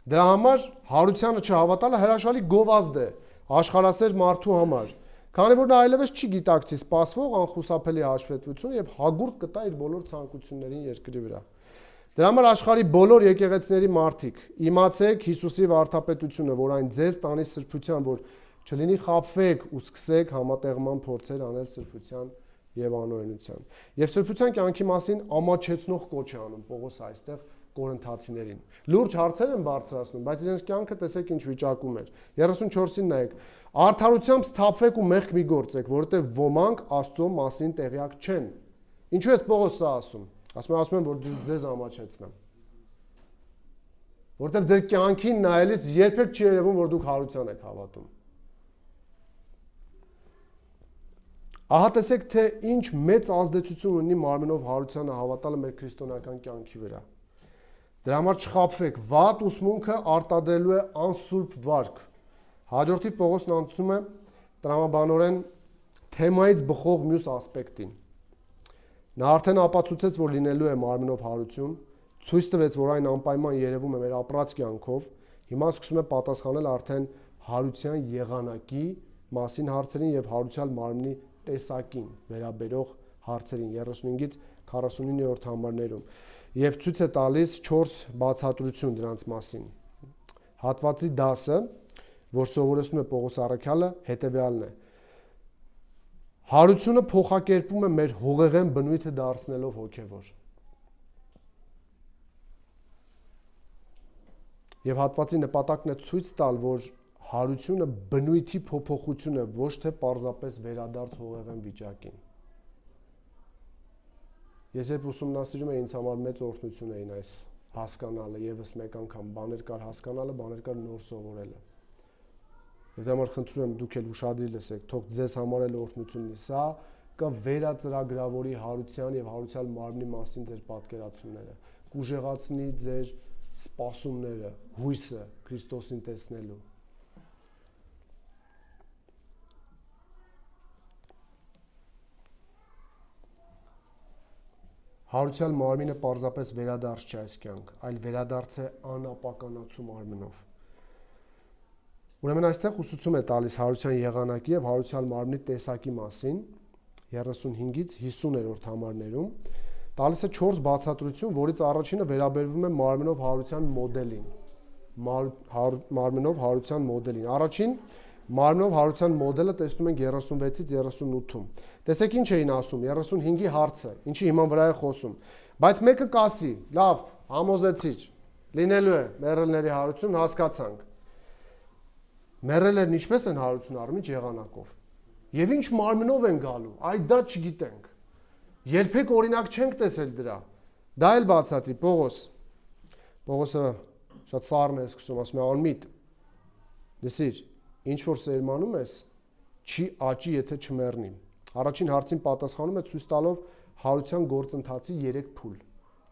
Դրա համար հարությանը չհավատալը հրաշալի գովազդ է աշխարհասեր մարդու համար, քանի որ նա այլևս չի գիտակցի սպասվող անխուսափելի հաշվետվություն եւ հագուրդ կտա իր բոլոր ցանկություններին երկրի վրա։ Դրա համար աշխարհի բոլոր եկեղեցիների մարդիկ, իմացեք Հիսուսի վարդապետությունը, որ այն ձեզ տանի սրբության, որ չլինի խաբվեք ու սկսեք համատեղման փորձեր անել սրբության եւ անօրենության։ Եվ սրբության կյանքի մասին ամաչեցնող կոչ է անում Պողոսը այստեղ Կորինթացիներին։ Լուրջ հարցեր են բարձրացնում, բայց իրենց կյանքը տեսեք ինչ վիճակում էր։ 34-ին նայեք. Արդարությամբ սթափվեք ու մեղք մի գործեք, որովհետև ոմանք Աստծո մասին տեղյակ չեն։ Ինչու է Պողոսը ասում։ Ասում են, որ ձեզ ամաչեցնեմ։ Որովհետև ձեր կյանքին նայելիս երբեք չի երևում, որ դուք հարության եք հավատում։ Ահա տեսեք, թե ինչ մեծ ազդեցություն ունի մարմնով հարությանը հավատալը մեր քրիստոնեական կյանքի վրա։ Դրա համար չխաբվեք, վատ ուսմունքը արտադրելու է անսուրբ վարք։ Հաջորդի Պողոսն անցնում է տրամաբանորեն թեմայից բխող մյուս ասպեկտին։ Նա արդեն ապացուցեց, որ լինելու է մարմնով հարություն, ցույց տվեց, որ այն անպայման երևում է մեր ապրած կյանքով, հիմա սկսում է պատասխանել արդեն հարության եղանակի մասին հարցերին եւ հարուցյալ մարմնի տեսակին վերաբերող հարցերին 35-ից 49-րդ համարներում եւ ցույց է տալիս 4 բացատրություն դրանց մասին։ Հատվածի դասը, որ սովորեցնում է Պողոս առաքյալը, հետեւյալն է. Հարությունը փոխակերպում է մեր հողեղեն բնույթը դարձնելով հոգևոր։ Եվ հատվածի նպատակն է ցույց տալ, որ հարությունը բնույթի փոփոխություն է, ոչ թե պարզապես վերադարձ հողեղեն վիճակին։ Ես երբ ուսումնասիրում եմ ինձ համար մեծ օրհնություն էին այս հասկանալը, եւս մեկ անգամ բաներ կար հասկանալը, բաներ կար նոր սովորելը։ Ես համար խնդրում եմ դուք էլ ուշադիր լսեք, թող ձեզ համար էլ օրհնություն լինի։ Սա կվերածրագրավորի հարության եւ հարուցյալ մարմնի մասին ձեր պատկերացումները, կուժեղացնի ձեր սպասումները, հույսը Քրիստոսին տեսնելու։ Հարուցյալ մարմինը պարզապես վերադարձ չէ այս կյանք, այլ վերադարձ է անապականացու մարմնով։ Ուրեմն այստեղ ուսուցում է տալիս հարության եղանակի եւ հարուցյալ մարմնի տեսակի մասին 35-ից 50-րդ համարներում, տալիս է 4 բացատրություն, որից առաջինը վերաբերվում է մարմնով հարության մոդելին։ Մարմնով հարության մոդելին։ Առաջին մարմնով հարության մոդելը տեսնում ենք 36-ից 38-ում։ Տեսեք ինչ էին ասում 35-ի հարցը, ինչի հիման վրա է խոսում։ Բայց մեկը կասի, լավ, համոզեցիր, լինելու է մեռելների հարություն, հասկացանք։ Մեռելերն ինչպես են հարություն առնում, ինչ եղանակով։ Եվ ինչ մարմնով են գալու, այ դա չգիտենք։ Երբեք օրինակ չենք տեսել դրա։ Դա էլ բացատրի Պողոսը շատ սառն է սկսում, ասում է անմիտ։ Լսիր, ինչ որ սերմանում ես, չի աճի, եթե չմեռնի։ Առաջին հարցին պատասխանում է ցույց տալով հարության գործընթացի 3 փուլ։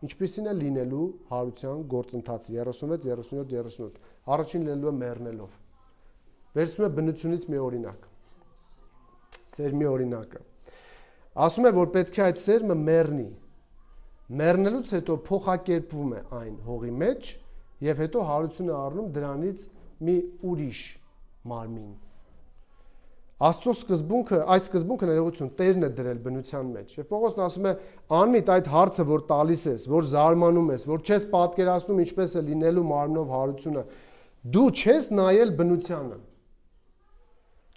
Ինչպիսին է լինելու հարության գործընթացը 36, 37, 38։ Առաջին լինելու է մեռնելով։ Վերցնում է բնությունից մի օրինակ։ Սերմի օրինակը։ Ասում է, որ պետք է այդ սերմը մեռնի։ Մեռնելուց հետո փոխակերպվում է այն հողի մեջ եւ հետո հարություն է առնում դրանից մի ուրիշ մարմին։ Աստծո սկզբունքը, այս սկզբունքը ներողություն Տերն է դրել բնության մեջ։ Եվ Պողոսն ասում է, անմիտ այդ հարցը, որ տալիս ես, որ զարմանում ես, որ չես պատկերացնում ինչպես է լինելու մարմնով հարությունը, դու չես նայել բնությանը։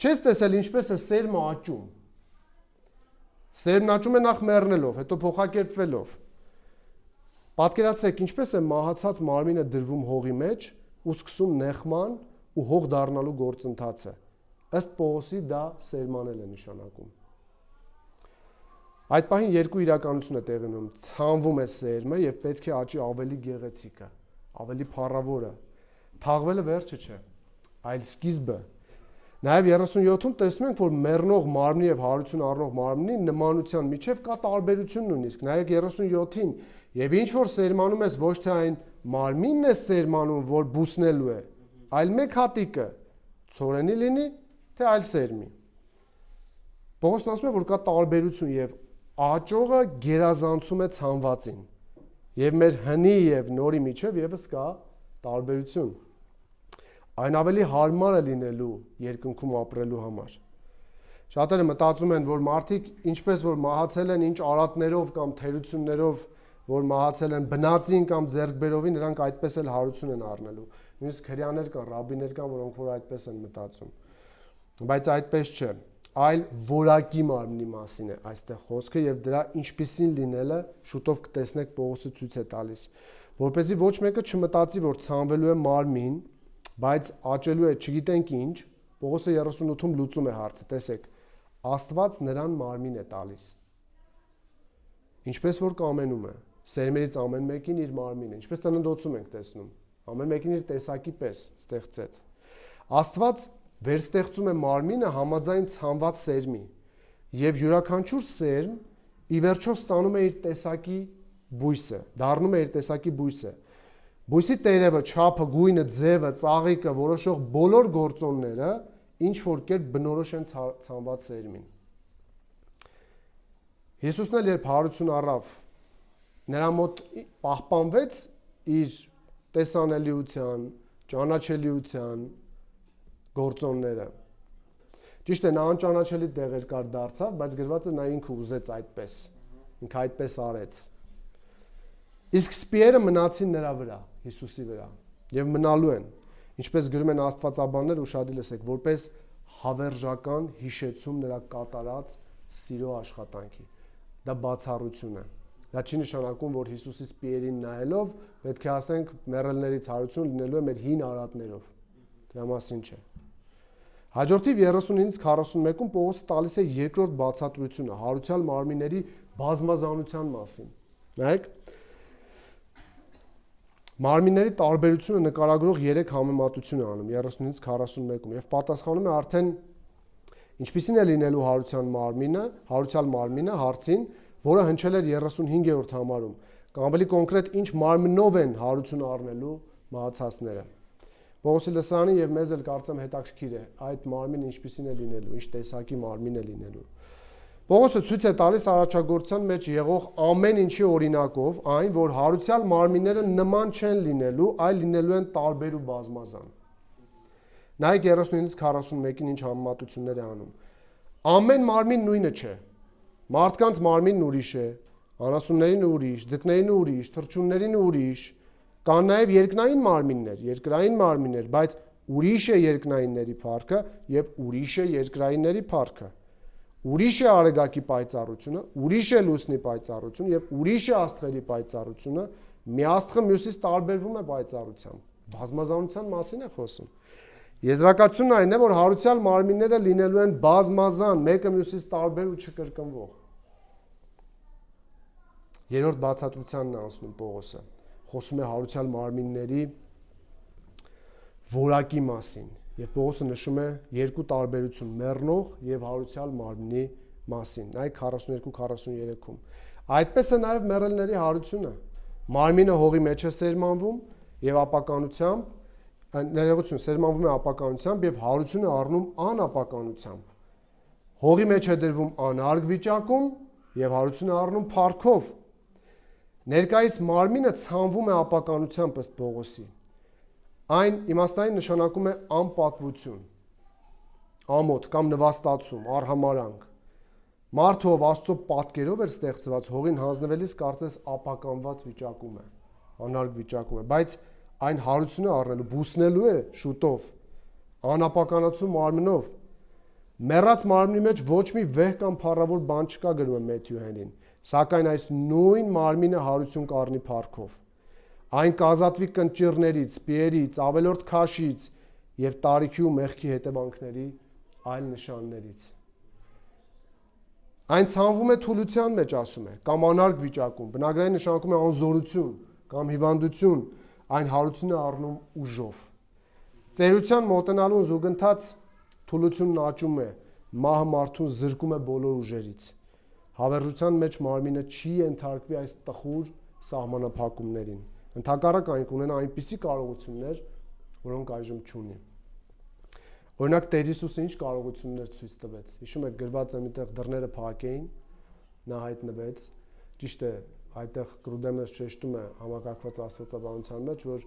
Չես տեսել ինչպես է սերմը աճում։ Սերմն աճում է նախ մեռնելով, հետո փոխակերպվելով։ Պատկերացրեք ինչպես է մահացած մարմինը դրվում հողի մեջ ու սկսում նեղման ու հող դառնալու գործընթացը։ Ըստ Պողոսի դա սերմանել է նշանակում։ Այդ պահին երկու իրականություն է տեղի ունենում։ Ցանվում է սերմը եւ պետք է աճի ավելի գեղեցիկը, ավելի փառավորը։ Թաղվելը վերջը չէ, այլ սկիզբը։ Նաև 37-ում տեսնում ենք, որ մեռնող մարմնի եւ հարություն առնող մարմնի նմանության միջև կա տարբերություն նույնիսկ։ Նայեք 37-ին, եւ ինչ որ սերմանում ես ոչ թե այն մարմինն է սերմանում, որ բուսնելու է, այլ մեկ հատիկը, ցորենի լինի, թե այլ սերմի։ Պողոսն ասում է, որ կա տարբերություն եւ աճողը գերազանցում է ցանվածին։ Եվ մեր հնի եւ նորի միջև եւս կա տարբերություն։ Այն ավելի հարմար է լինելու երկնքում ապրելու համար։ Շատերը մտածում են, որ մարդիկ ինչպես որ մահացել են, ինչ արատներով կամ թերություններով, որ մահացել են բնածին կամ ձեռքբերովի, նրանք այդպես էլ հարություն են առնելու։ Նույնիսկ հրյաներ կան, ռաբիներ կան, որոնք որ այդպես են մտածում։ Բայց այդպես չէ, այլ որակի մարմնի մասին է այստեղ խոսքը եւ դրա ինչպիսին լինելը շուտով կտեսնեք Պողոսը ցույց է տալիս, որպեսզի ոչ մեկը չմտածի, որ ցանվելու է մարմին, բայց աճելու է չգիտենք ինչ, Պողոսը 38-ում լուծում է հարցը, տեսեք, Աստված նրան մարմին է տալիս։ Ինչպես որ կամենում է, սերմերից ամեն մեկին իր մարմինը, ինչպես ծննդոցում ենք տեսնում, ամեն մեկին իր տեսակի պես ստեղծեց։ Աստված վերստեղծում է մարմինը համաձայն ցանված սերմի, եւ յուրաքանչյուր սերմ ի վերջո ստանում է իր տեսակի բույսը, դառնում է իր տեսակի բույսը։ Բույսի տերևը, չափը, գույնը, ձևը, ծաղիկը, որոշող բոլոր գործոնները ինչ որ կերպ բնորոշ են ցանված սերմին։ Հիսուսն էլ երբ հարություն առավ, նրա մոտ պահպանվեց իր տեսանելիության, ճանաչելիության գործոնները։ Ճիշտ է, նա անճանաչելի տեղեր կար դարձավ, բայց գրված է նա ինքը ուզեց այդպես, ինքը այդպես արեց։ Իսկ սպիերը մնացին նրա վրա, Հիսուսի վրա, եւ մնալու են, ինչպես գրում են աստվածաբաններ, ուշադիր լսեք, որպես հավերժական հիշեցում նրա կատարած սիրո աշխատանքի։ Դա բացառություն է։ Դա չի նշանակում, որ Հիսուսի սպիերին նայելով պետք է ասենք մեռելներից հարություն լինելու է մեր հին արատներով։ Դրա մասին չէ։ Հաջորդիվ 39-ից 41-ում Պողոսը տալիս է երկրորդ բացատրությունը հարուցյալ մարմինների բազմազանության մասին։ Նայեք, մարմինների տարբերությունը նկարագրող 3 համեմատություն է անում 35-ից 41-ում եւ պատասխանում է արդեն ինչպիսին է լինելու հարուցյալ մարմինը հարցին, որը հնչել էր 35-րդ համարում, կամ ավելի կոնկրետ ինչ մարմնով են հարություն առնելու մահացածները։ Պողոսի լսարանի եւ մեզ էլ կարծեմ հետաքրքիր է այդ մարմինը ինչպիսին է լինելու, ինչ տեսակի մարմին է լինելու։ Պողոսը ցույց է տալիս արաչագործության մեջ եղող ամեն ինչի օրինակով այն, որ հարուցյալ մարմինները նման չեն լինելու, այլ լինելու են տարբեր ու բազմազան։ Նայեք 39-ից 41-ին ինչ համեմատություններ է անում։ Ամեն մարմին նույնը չէ։ Մարդկանց մարմինն ուրիշ է, անասուններին ուրիշ, ձկներին ուրիշ, թռչուններին ուրիշ, կան նաև երկրային մարմիններ, բայց ուրիշ է երկնայինների փառքը եւ ուրիշ է երկրայինների փառքը։ Ուրիշ է արեգակի պայծառությունը, ուրիշ է լուսնի պայծառությունը եւ ուրիշ է աստղերի պայծառությունը, մի աստղը մյուսից տարբերվում է պայծառությամբ։ Բազմազանության մասին է խոսում։ Եզրակացությունն այն է, որ հարուցյալ մարմինները լինելու են բազմազան, մեկը մյուսից տարբեր ու չկրկնվող։ Երրորդ բացատրությանն է անցնում Պողոսը։ Խոսում է հարուցյալ մարմինների որակի մասին, եւ Պողոսը նշում է երկու տարբերություն՝ մեռնող եւ հարուցյալ մարմնի մասին։ Նայեք 42-43-ում։ Այդպես է նաեւ մեռելների հարությունը։ Մարմինը հողի մեջ է սերմանվում եւ ապականությամբ ներողություն, սերմանվում է ապականությամբ եւ հարություն է առնում անապականությամբ։ Հողի մեջ է դրվում անարգ վիճակում եւ հարություն է առնում փառքով։ Ներկայիս մարմինը ցանվում է ապականությամբ ըստ Պողոսի։ Այն իմաստային նշանակում է անպատվություն, ամոթ կամ նվաստացում, արհամարանք։ Մարդը ով Աստծո պատկերով էր ստեղծված, հողին հանձնվելիս կարծես ապականված վիճակում է, անարգ վիճակում է, բայց այն հարություն է առնելու, բուսնելու է շուտով, անապականացում մարմնով։ Մեռած մարմնի մեջ ոչ մի վեհ կամ փառավոր բան չկա, գրում է Մեթյու Հենրին, սակայն այս նույն մարմինը հարություն կառնի փառքով։ Այն կազատվի կնճիռներից, սպիերից, ավելորդ քաշից եւ տարիքի ու մեղքի հետևանքների այլ նշաններից։ Այն ցանվում է թուլության մեջ, ասում է, կամ անարգ վիճակում, բնագրային նշանակում է անզորություն կամ հիվանդություն, այն հարություն է առնում ուժով։ Ծերության մոտենալուն զուգընթաց թուլությունն աճում է, մահը մարդուն զրկում է բոլոր ուժերից։ Հավերժության մեջ մարմինը չի ենթարկվի այս տխուր սահմանափակումներին։ Ընդհակառակը այն կունենա այնպիսի կարողություններ, որոնք այժմ չունի։ Օրինակ Տեր Հիսուսը ինչ կարողություններ ցույց տվեց։ Հիշում եք գրված է միտեղ դռները փակեին, նա հայտնվեց։ Ճիշտ է, այդտեղ Կրուդեմես շեշտում է համակարգված աստվածաբանության մեջ, որ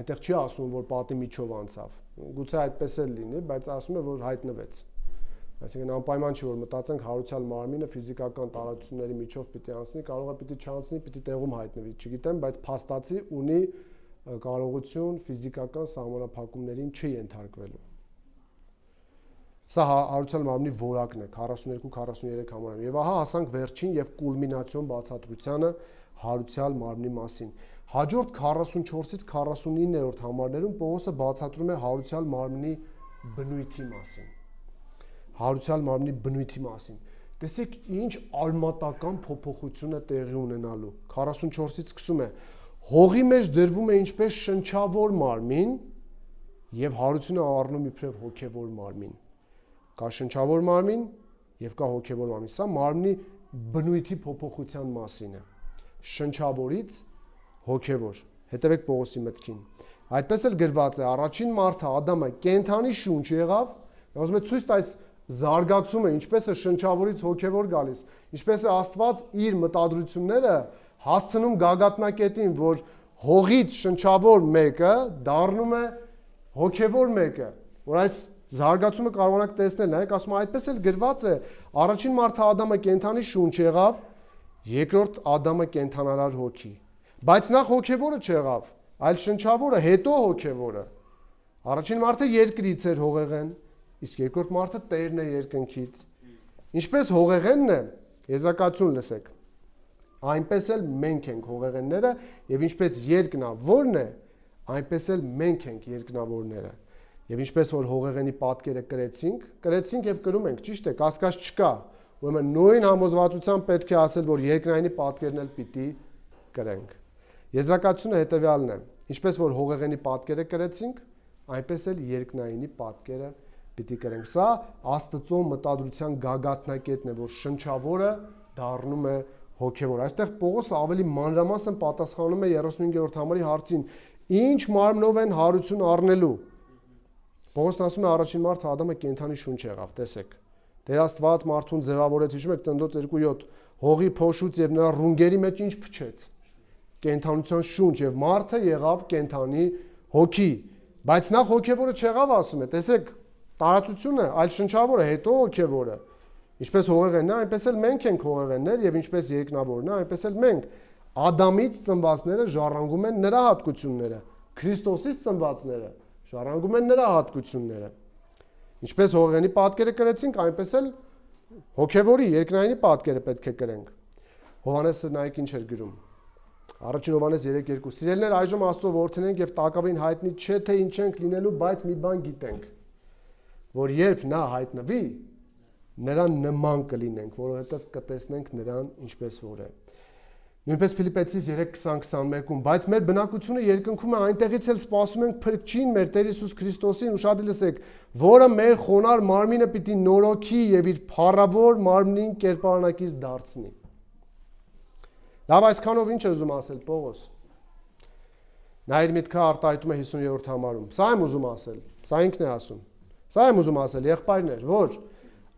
այնտեղ չի ասում, որ պատի միջով անցավ։ Գուցե այդպես էլ լինի, բայց ասում է, որ հայտնվեց։ Այսինքն անպայման չի, որ մտածենք հարուցյալ մարմինը ֆիզիկական տարածությունների միջով պիտի անցնի, կարող է պիտի չանցնի, պիտի տեղում հայտնվի, չգիտեմ, բայց փաստացի ունի կարողություն ֆիզիկական սահմանափակումներին չենթարկվելու։ Սա հարուցյալ մարմնի որակն է 42-43 համարում։ Եվ ահա հասանք վերջին եւ կուլմինացիոն բացատրությանը հարուցյալ մարմնի մասին։ Հաջորդ 44-ից 49-րդ համարներում Պողոսը բացատրում է հարուցյալ մարմնի բնույթի մասին։ Հարուցյալ մարմնի բնույթի մասին։ Տեսեք ինչ արմատական փոփոխություն է տեղի ունենալու։ 44-ից սկսում է. հողի մեջ դրվում է ինչպես շնչավոր մարմին եւ հարությունը առնում իբրև հոգեվոր մարմին։ Կա շնչավոր մարմին եւ կա հոգեվոր մարմին։ Սա մարմնի բնույթի փոփոխության մասին է։ Շնչավորից հոգեվոր։ Հետևեք Պողոսի մտքին։ Այդպես էլ գրված է. առաջին մարդը Ադամը կենթանի շունչ եղավ, ուզում է ցույց տա այս զարգացումը, ինչպես է շնչավորից հոգեվոր գալիս, ինչպես է Աստված իր մտադրությունները հասցնում գագաթնակետին, որ հողից շնչավոր մեկը դառնում է հոգեվոր մեկը, որ այս զարգացումը կարողանաք տեսնել, նայեք, ասում այդպես էլ գրված է, առաջին մարդը Ադամը կենթանի շունչ եղավ, երկրորդ Ադամը կենթանարար հոգի, բայց նախ հոգեվորը չեղավ, այլ շնչավորը, հետո հոգեվորը։ Առաջին մարդը երկրից էր հողեղեն, իսկ երկրորդ մարդը Տերն է երկնքից։ Ինչպես հողեղենն է, եզրակացություն լսեք։ Այնպես էլ մենք ենք հողեղենները, եւ ինչպես երկնավորն է, այնպես էլ մենք ենք երկնավորները։ Եվ ինչպես որ հողեղենի պատկերը կրեցինք եւ կրում ենք, ճիշտ է, կասկած չկա, ուրեմն նույն համոզվածությամբ պետք է ասել, որ երկնայինի պատկերն էլ պիտի կրենք։ Եզրակացությունը հետևյալն է. ինչպես որ հողեղենի պատկերը կրեցինք, այնպես էլ երկնայինի պատկերը պիտի կրենք։ Սա Աստծո մտադրության գագաթնակետն է, որ շնչավորը դառնում է հոգևոր։ Այստեղ Պողոսը ավելի մանրամասն պատասխանում է 35-րդ համարի հարցին. ինչ մարմնով են հարություն առնելու։ Պողոսն ասում է առաջին մարդը Ադամը կենդանի շունչ եղավ, տեսեք։ Տեր Աստված մարդուն ձևավորեց, հիշում եք Ծննդոց 2:7, հողի փոշուց եւ նրա ռունգերի մեջ ինչ փչեց։ Կենդանության շունչ եւ մարդը եղավ կենդանի հոգի, բայց նախ հոգևորը չեղավ, ասում է, տեսեք, տարածությունը, այլ շնչավորը, հետո հոգևորը։ Ինչպես հողեղենն է, այնպես էլ մենք ենք հողեղեններ եւ ինչպես երկնավորն է, այնպես էլ մենք։ Ադամից ծնվածները ժառանգում են նրա հատկությունները, Քրիստոսից ծնվածները ժառանգում են նրա հատկությունները։ Ինչպես հողեղենի պատկերը կրեցինք, այնպես էլ հոգևորի երկնայինի պատկերը պետք է կրենք։ Հովհաննեսը նայեք ինչ էր գրում։ Առաջին Հովհաննես 3:2 Սիրելիներ, այժմ Աստծո որդին ենք եւ տակավին հայտնի չէ թե ինչ ենք լինելու, բայց մի բան գիտենք, որ երբ նա հայտնվի, նրան նման կլինենք, որովհետեւ կտեսնենք նրան ինչպես որ է։ Նույնպես Ֆիլիպպեցիս 3:20-21-ում, բայց մեր բնակությունը երկնքում է, այնտեղից էլ սպասում ենք Փրկչին մեր Տեր Հիսուս Քրիստոսին, ուշադիր լսեք, որը մեր խոնար մարմինը պիտի նորոգի եւ իր փառավոր մարմնին կերպարանակից դարձնի։ Լավ, այսքանով ինչ է ուզում ասել Պողոս։ Նա իր միտքը արտահայտում է 50-րդ համարում։ Սա եմ ուզում ասել, սա ինքն է ասում։ Սա եմ ուզում ասել, եղբայրներ, որ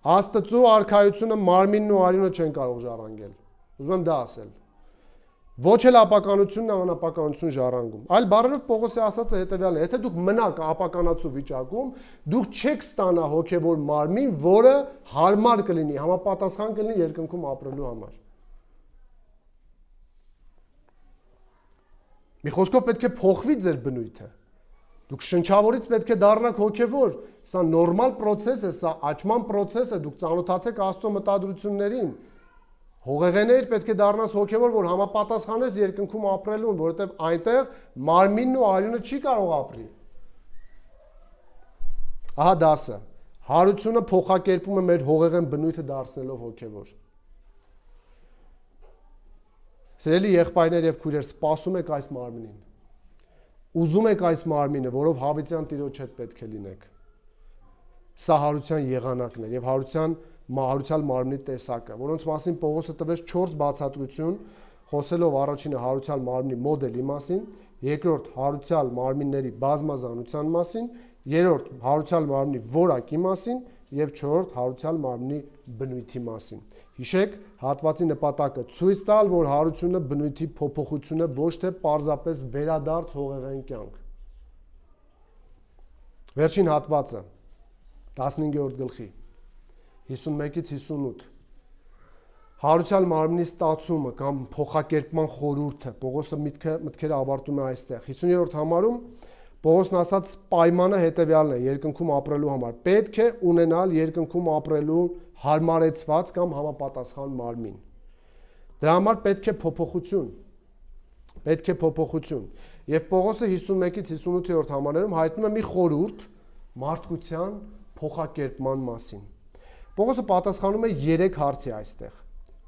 Աստծո արքայությունը մարմինն ու արյունը չեն կարող ժառանգել։ Ուզում եմ դա ասել։ Ոչ էլ ապականությունն է անապականություն ժառանգում։ Այլ բառերով Պողոսի ասածը հետևյալն է. եթե դուք մնաք ապականացու վիճակում, դուք չեք ստանա հոգևոր մարմին, որը հարմար կլինի, համապատասխան կլինի երկնքում ապրելու համար։ Մի խոսքով պետք է փոխվի ձեր բնույթը։ Դուք շնչավորից պետք է դառնաք հոգևոր։ Սա նորմալ process է, սա աճման process է, դուք ծանոթացեք Աստծո մտադրություններին։ Հողեղեներ պետք է դառնաս հոգևոր, որ համապատասխանես երկնքում ապրելուն, որովհետև այնտեղ մարմինն ու արյունը չի կարող ապրի։ Ահա դասը։ Հարությունը փոխակերպում է մեր հողեղեն բնույթը դարձնելով հոգևոր։ Սիրելի եղբայրներ եւ քույրեր, սպասում եք այս մարմնին։ Ուզում եք այս մարմինը, որով հավիտյան Տիրոջ հետ պետք է լինեք։ Սա հարության եղանակն է եւ հարուցյալ մարմնի տեսակը, որոնց մասին Պողոսը տվեց 4 բացատրություն, խոսելով առաջինը հարուցյալ մարմնի մոդելի մասին, երկրորդ հարուցյալ մարմինների բազմազանության մասին, երրորդ հարուցյալ մարմնի որակի մասին եւ չորրորդ հարուցյալ մարմնի բնույթի մասին։ Հիշեք, հատվածի նպատակը ցույց տալ, որ հարությունը բնույթի փոփոխությունը ոչ թե պարզապես վերադարձ հողեղեն կյանք։ Վերջին հատվածը 15-րդ գլխի 51-ից 58 հարուցյալ մարմնի ստացումը կամ փոխակերպման խորհուրդը Պողոսը մտքերը ավարտում է այստեղ 50-րդ համարում Պողոսն ասած պայմանը հետևյալն է երկնքում ապրելու համար պետք է ունենալ երկնքում ապրելու հարմարեցված կամ համապատասխան մարմին դրա համար պետք է փոփոխություն եւ Պողոսը 51-ից 58-րդ համարներում հայտնում է մի խորհուրդ մարդկության փոխակերպման մասին Պողոսը պատասխանում է 3 հարցի այստեղ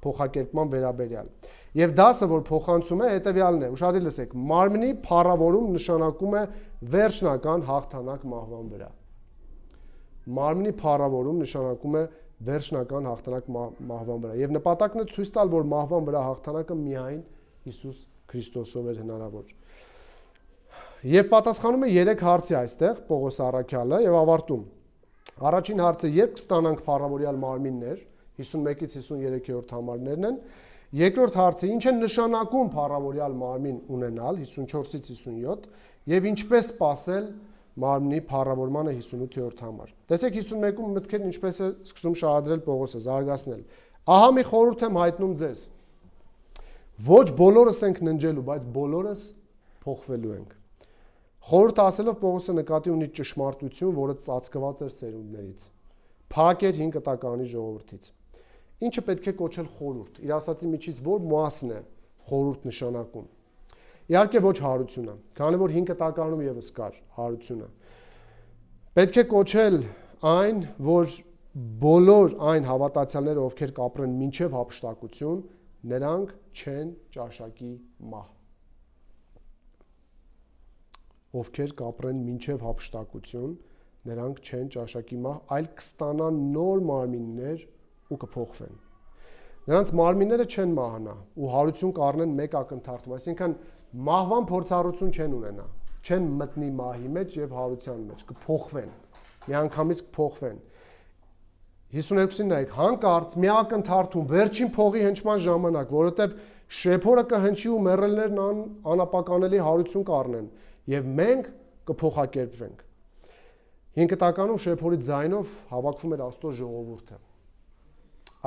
փոխակերպման վերաբերյալ եւ դասը որ փոխանցում է հետեւյալն է ուշադիր լսեք մարմնի փառավորում նշանակում է վերջնական հաղթանակ մահվան վրա մարմնի փառավորում նշանակում է վերջնական հաղթանակ մահվան վրա եւ նպատակն է ցույց տալ որ մահվան վրա հաղթանակը միայն Հիսուս Քրիստոսով էր հնարավոր եւ պատասխանում է 3 հարցի այստեղ Պողոս առաքյալը եւ ավարտում Առաջին հարցը երբ կստանանք փառավորյալ մարմիններ 51-ից 53-րդ համարներն են երկրորդ հարցը ինչ է նշանակում փառավորյալ մարմին ունենալ 54-ից 57 եւ ինչպես սпасել մարմնի փառավորմանը 58-րդ համար Տեսեք 51-ում մտքերն ինչպես է սկսում շահադրել Պողոսը զարգացնել Ահա մի խորհուրդ եմ հայտնում ձեզ Ոչ բոլորս ենք ննջելու բայց բոլորս փոխվելու ենք Խորհուրդ ասելով Պողոսը նկատի ունի ճշմարտություն, որը ծածկված էր սերունդներից։ Փակ էր 5 տականի ժողովրդից։ Ինչը պետք է կոչել խորհուրդ։ Իր ասացի միջից որ մասն է խորհուրդ նշանակում։ Իհարկե ոչ հարությունը, քանի որ 5 տականում եւս կար հարությունը։ Պետք է կոչել այն, որ բոլոր այն հավատացյալները, ովքեր կապրեն մինչև հափշտակություն, նրանք չեն ճաշակի մահ։ Ովքեր կապրեն մինչև հափշտակություն, նրանք չեն ճաշակի մահ, այլ կստանան նոր մարմիններ ու կփոխվեն։ Նրանց մարմինները չեն մահանա ու հարություն կառնեն մեկ ակնթարթում, այսինքն մահվան փորձառություն չեն ունենա, չեն մտնի մահի մեջ եւ հարության մեջ, կփոխվեն, միանգամից կփոխվեն։ 52-ին նայեք, հանկարծ մի ակնթարթում վերջին փողի հնչման ժամանակ, որովհետեւ շեփորը կհնչի ու մեռելներն անապականելի հարություն կառնեն եւ մենք կփոխակերպվենք։ 5 տականում շեփորի ձայնով հավաքվում էր Աստծո ժողովուրդը։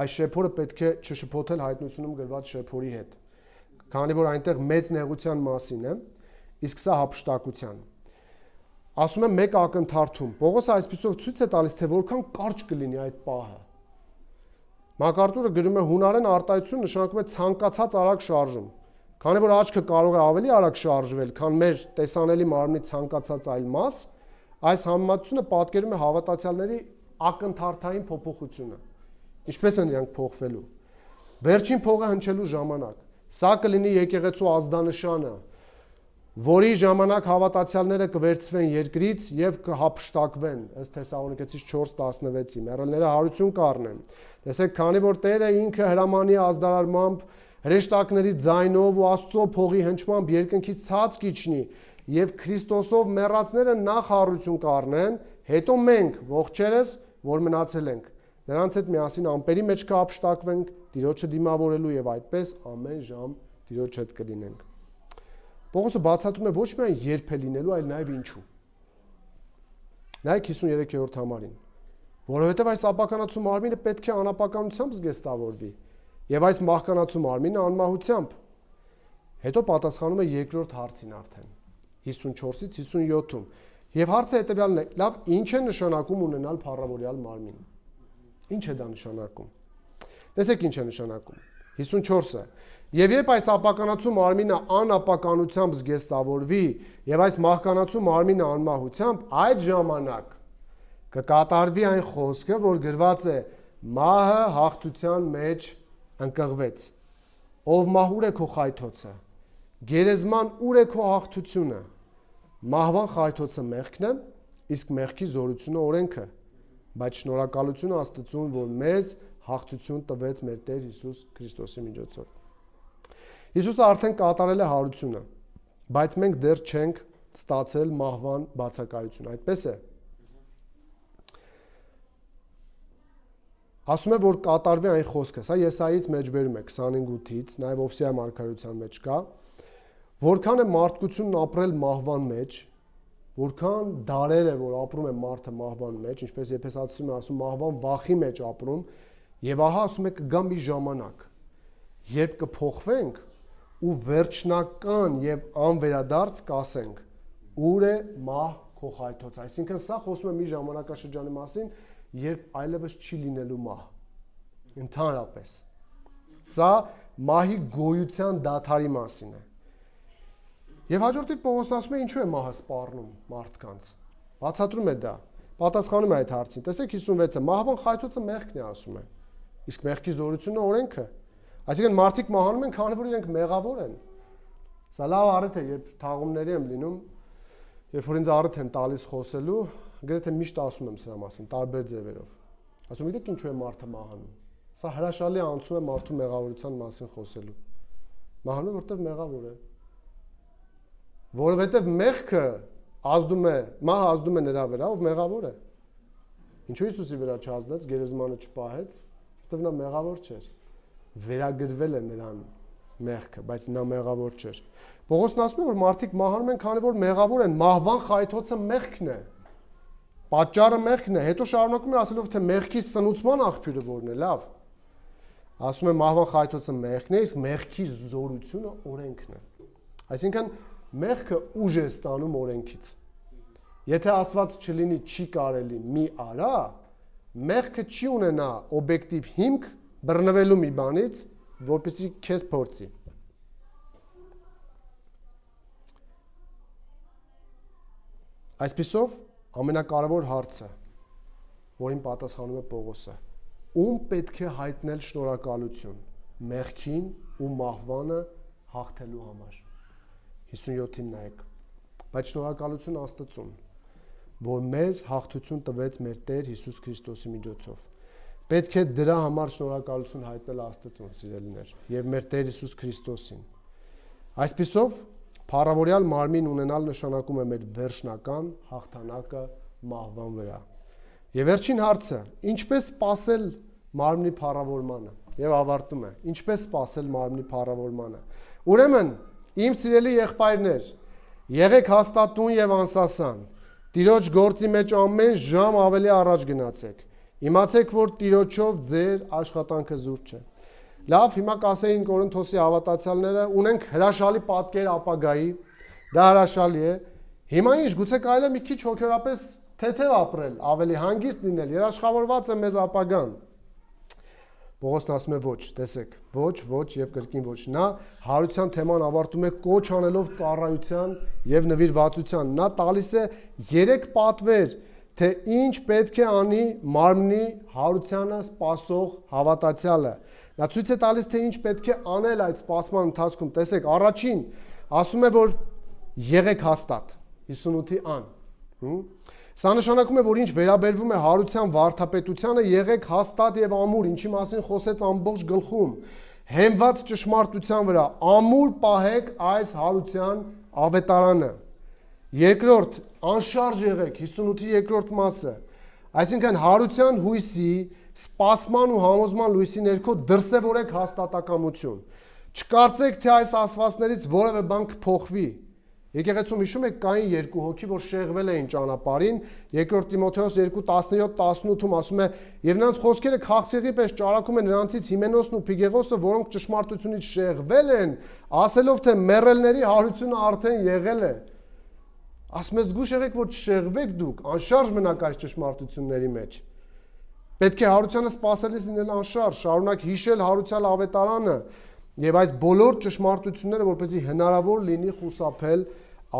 Այս շեփորը պետք է չշփոթել հայտնությունում գրված շեփորի հետ, քանի որ այնտեղ մեծ նեղության մասին է, իսկ սա հափշտակության։ Ասում եմ մեկ ակնթարթում, Պողոսը այսպիսով ցույց է տալիս, թե որքան կարճ կլինի այդ պահը։ Մակարտուրը գրում է հունարեն արտահայտություն նշանակում է ցանկացած արագ շարժում, քանի որ աչքը կարող է ավելի արագ շարժվել, քան մեր տեսանելի մարմնի ցանկացած այլ մաս, այս համեմատությունը պատկերում է հավատացյալների ակնթարթային փոփոխությունը։ Ինչպես են իրանք փոխվելու։ Վերջին փողը հնչելու ժամանակ։ Սա կլինի եկեղեցու ազդանշանը, որի ժամանակ հավատացյալները կվերցվեն երկրից եւ կհափշտակվեն, ըստ Թեսաղոնիկեցիս 4:16-ի, մեռելները հարություն կառնեն։ Տեսեք, քանի որ Տերը ինքը հրամանի ազդարարմամբ, հրեշտակների ձայնով ու Աստծո փողի հնչմամբ երկնքից ցած կիջնի եւ Քրիստոսով մեռածները նախ հարություն կառնեն, հետո մենք ողջերս, որ մնացել ենք, նրանց հետ միասին ամպերի մեջ կհափշտակվենք Տիրոջը դիմավորելու եւ այդպես ամեն ժամ Տիրոջ հետ կլինենք։ Պողոսը բացատրում է ոչ միայն երբ է լինելու, այլ նաև ինչու։ Նայեք 53-րդ համարին, որովհետև այս ապականացու մարմինը պետք է անապականությամբ զգեստավորվի, եւ այս մահկանացու մարմինը անմահությամբ։ Հետո պատասխանում է երկրորդ հարցին արդեն 54-ից 57-ում։ Եվ հարցը հետեւյալն է. լավ, ինչ է նշանակում ունենալ փառավորյալ մարմին։ Ինչ է դա նշանակում։ Տեսեք ինչ է նշանակում։ 54-ը Եվ երբ այս ապականացու մարմինը անապականությամբ զգեստավորվի եւ այս մահկանացու մարմինը անմահությամբ, այդ ժամանակ կկատարվի այն խոսքը, որ գրված է. մահը հաղթության մեջ ընկղվեց։ Ով մահ ուր է քո խայթոցը։ Գերեզման ուր է քո հաղթությունը։ Մահվան խայթոցը մեղքն է, իսկ մեղքի զորությունը օրենքը, բայց շնորհակալությունը Աստծուն, որ մեզ հաղթություն տվեց մեր Տեր Հիսուս Քրիստոսի միջոցով։ Հիսուսը արդեն կատարել է հարությունը, բայց մենք դեռ չենք ստացել մահվան բացակայություն, այդպես է։ Ասում է, որ կատարվի այն խոսքը, սա Եսայից մեջբերում է 25-ից, նաև Օվսիա մարգարեության մեջ կա, որքան է մարդկությունն ապրել մահվան մեջ, որքան դարեր է, որ ապրում է մարդը մահվան մեջ, ինչպես Եփեսացիում է ասում, մահվան վախի մեջ ապրում, եւ ահա ասում է կգա մի ժամանակ, երբ կփոխվենք ու վերջնական եւ անվերադարձ կասենք. ուր է մահ քո խայթոցը։ Այսինքն սա խոսում է մի ժամանակաշրջանի մասին, երբ այլևս չի լինելու մահ։ Ընդհանրապես։ Սա մահի գոյության դադարի մասին է։ Եվ հաջորդիվ Պողոսն ասում է, ինչու է մահը սպառնում մարդկանց։ Բացատրում է դա։ Պատասխանում է այդ հարցին։ Տեսեք 56-ը, մահվան խայթոցը մեղքն է, ասում է։ Իսկ մեղքի զորությունը օրենքը։ Այսինքն մարդիկ մահանում են, քանի որ իրենք մեղավոր են։ Սա լավ առիթ է, երբ թաղումների եմ լինում, երբ որ ինձ առիթ են տալիս խոսելու, գրեթե միշտ ասում եմ սրա մասին, տարբեր ձևերով։ Ասում եմ, գիտեք ինչու է մարդը մահանում։ Սա հրաշալի անցում է մարդու մեղավորության մասին խոսելու։ Մահանում է, որտեղ մեղավոր է։ Որովհետև մեղքը ազդում է, մահը ազդում է նրա վրա, ով մեղավոր է։ Ինչու Հիսուսի վրա չազդեց, գերեզմանը չպահեց, որտեղ նա մեղավոր չէր։ Վերագրվել է նրան մեղքը, բայց նա մեղավոր չէր։ Պողոսն ասում է, որ մարդիկ մահանում են, քանի որ մեղավոր են, մահվան խայթոցը մեղքն է։ Պատճառը մեղքն է, հետո շարունակում է ասելով, թե մեղքի սնուցման աղբյուրը որն է, լավ։ Ասում է մահվան խայթոցը մեղքն է, իսկ մեղքի զորությունը օրենքն է։ Այսինքն մեղքը ուժ է ստանում օրենքից։ Եթե ասված չլինի չի կարելի մի արա, մեղքը չի ունենա օբյեկտիվ հիմք բռնվելու մի բանից, որպեսզի քեզ փորձի։ Այսպիսով ամենակարևոր հարցը, որին պատասխանում է Պողոսը։ Ում պետք է հայտնել շնորհակալություն, մեղքին ու մահվանը հաղթելու համար։ 57-ին նայեք։ Բայց շնորհակալություն Աստծուն, որ մեզ հաղթություն տվեց մեր Տեր Հիսուս Քրիստոսի միջոցով։ Պետք է դրա համար շնորհակալություն հայտնել Աստծուն, սիրելիներ, եւ մեր Տեր Հիսուս Քրիստոսին։ Այսպիսով, փառավորյալ մարմին ունենալ նշանակում է մեր վերջնական հաղթանակը մահվան վրա։ Եվ վերջին հարցը, ինչպես սпасել մարմնի փառավորմանը։ Եվ ավարտում է, ինչպես սпасել մարմնի փառավորմանը։ Ուրեմն, իմ սիրելի եղբայրներ, եղեք հաստատուն եւ անսասան։ Տիրոջ գործի մեջ ամեն ժամ ավելի առաջ գնացեք։ Իմացեք, որ Տիրոջով ձեր աշխատանքը զուրկ չէ։ Լավ, հիմա կասեին Կորինթոսի հավատացյալները, ունենք հրաշալի պատկեր ապագայի, դա հրաշալի է։ Հիմա ինչ, գուցե կարելի է մի քիչ հոգեորապես թեթև ապրել, ավելի հանգիստ լինել, երաշխավորված է մեզ ապագան։ Պողոսն ասում է ոչ, տեսեք, ոչ եւ կրկին ոչ։ Նա հարության թեման ավարտում է կոչ անելով ծառայության եւ նվիրվածության։ Նա տալիս է 3 պատվեր, թե ինչ պետք է անի մարմնի հարությանը սпасող հավատացյալը։ Նա ցույց է տալիս, թե ինչ պետք է անել այդ սպասման ընթացքում։ Տեսեք, առաջին ասում է, որ եղեք հաստատ, 58-ի ան։ Սա նշանակում է, որ ինչ վերաբերվում է հարության վարդապետությանը, եղեք հաստատ եւ ամուր, ինչի մասին խոսեց ամբողջ գլխում, հենված ճշմարտության վրա, ամուր պահեք այս հարության ավետարանը։ Երկրորդ, անշարժ եղեք, 58-ի երկրորդ մասը, այսինքն հարության հույսի, սպասման ու համոզման լույսի ներքո դրսևորեք հաստատակամություն։ Չկարծեք, թե այս ասվածներից որևէ բան կփոխվի։ Եկեղեցում հիշում եք, կային 2 հոգի, որ շեղվել էին ճանապարհին, 2 Տիմոթեոս 2:17-18-ում ասում է, եւ նրանց խոսքերը քաղցրեղի պես ճարակում են նրանցից Հիմենոսն ու Փիգեղոսը, որոնք ճշմարտությունից շեղվել են, ասելով, թե մեռելների հարությունը արդեն եղել է։ Ասում է, զգուշ եղեք, որ չշեղվեք դուք, անշարժ մնաք այս ճշմարտությունների մեջ։ Պետք է հարությանը սпасելիս լինել անշարժ, շարունակ հիշել հարության ավետարանը եւ այս բոլոր ճշմարտությունները, որպեսզի հնարավոր լինի խուսափել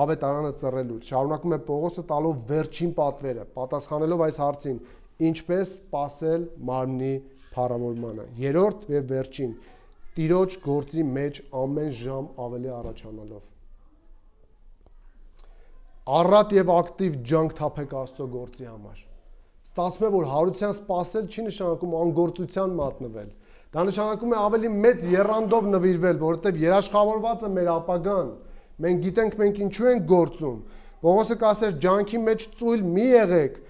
ավետարանը ծռելուց։ Շարունակում է Պողոսը տալով վերջին պատվերը, պատասխանելով այս հարցին, ինչպես սпасել մարմնի փառավորմանը։ Երրորդ եւ վերջին, Տիրոջ գործի մեջ ամեն ժամ ավելի առաջանալով։ Առատ եւ ակտիվ ջանք թափեք Աստծո գործի համար։ Ստացվում է, որ հարության սпасել չի նշանակում անգործության մատնվել։ Դա նշանակում է ավելի մեծ եռանդով նվիրվել, որովհետև երաշխավորված է մեր ապագան։ Մենք գիտենք, մենք ինչու ենք գործում։ Պողոսը կասեր, ջանքի մեջ ծույլ մի եղեք,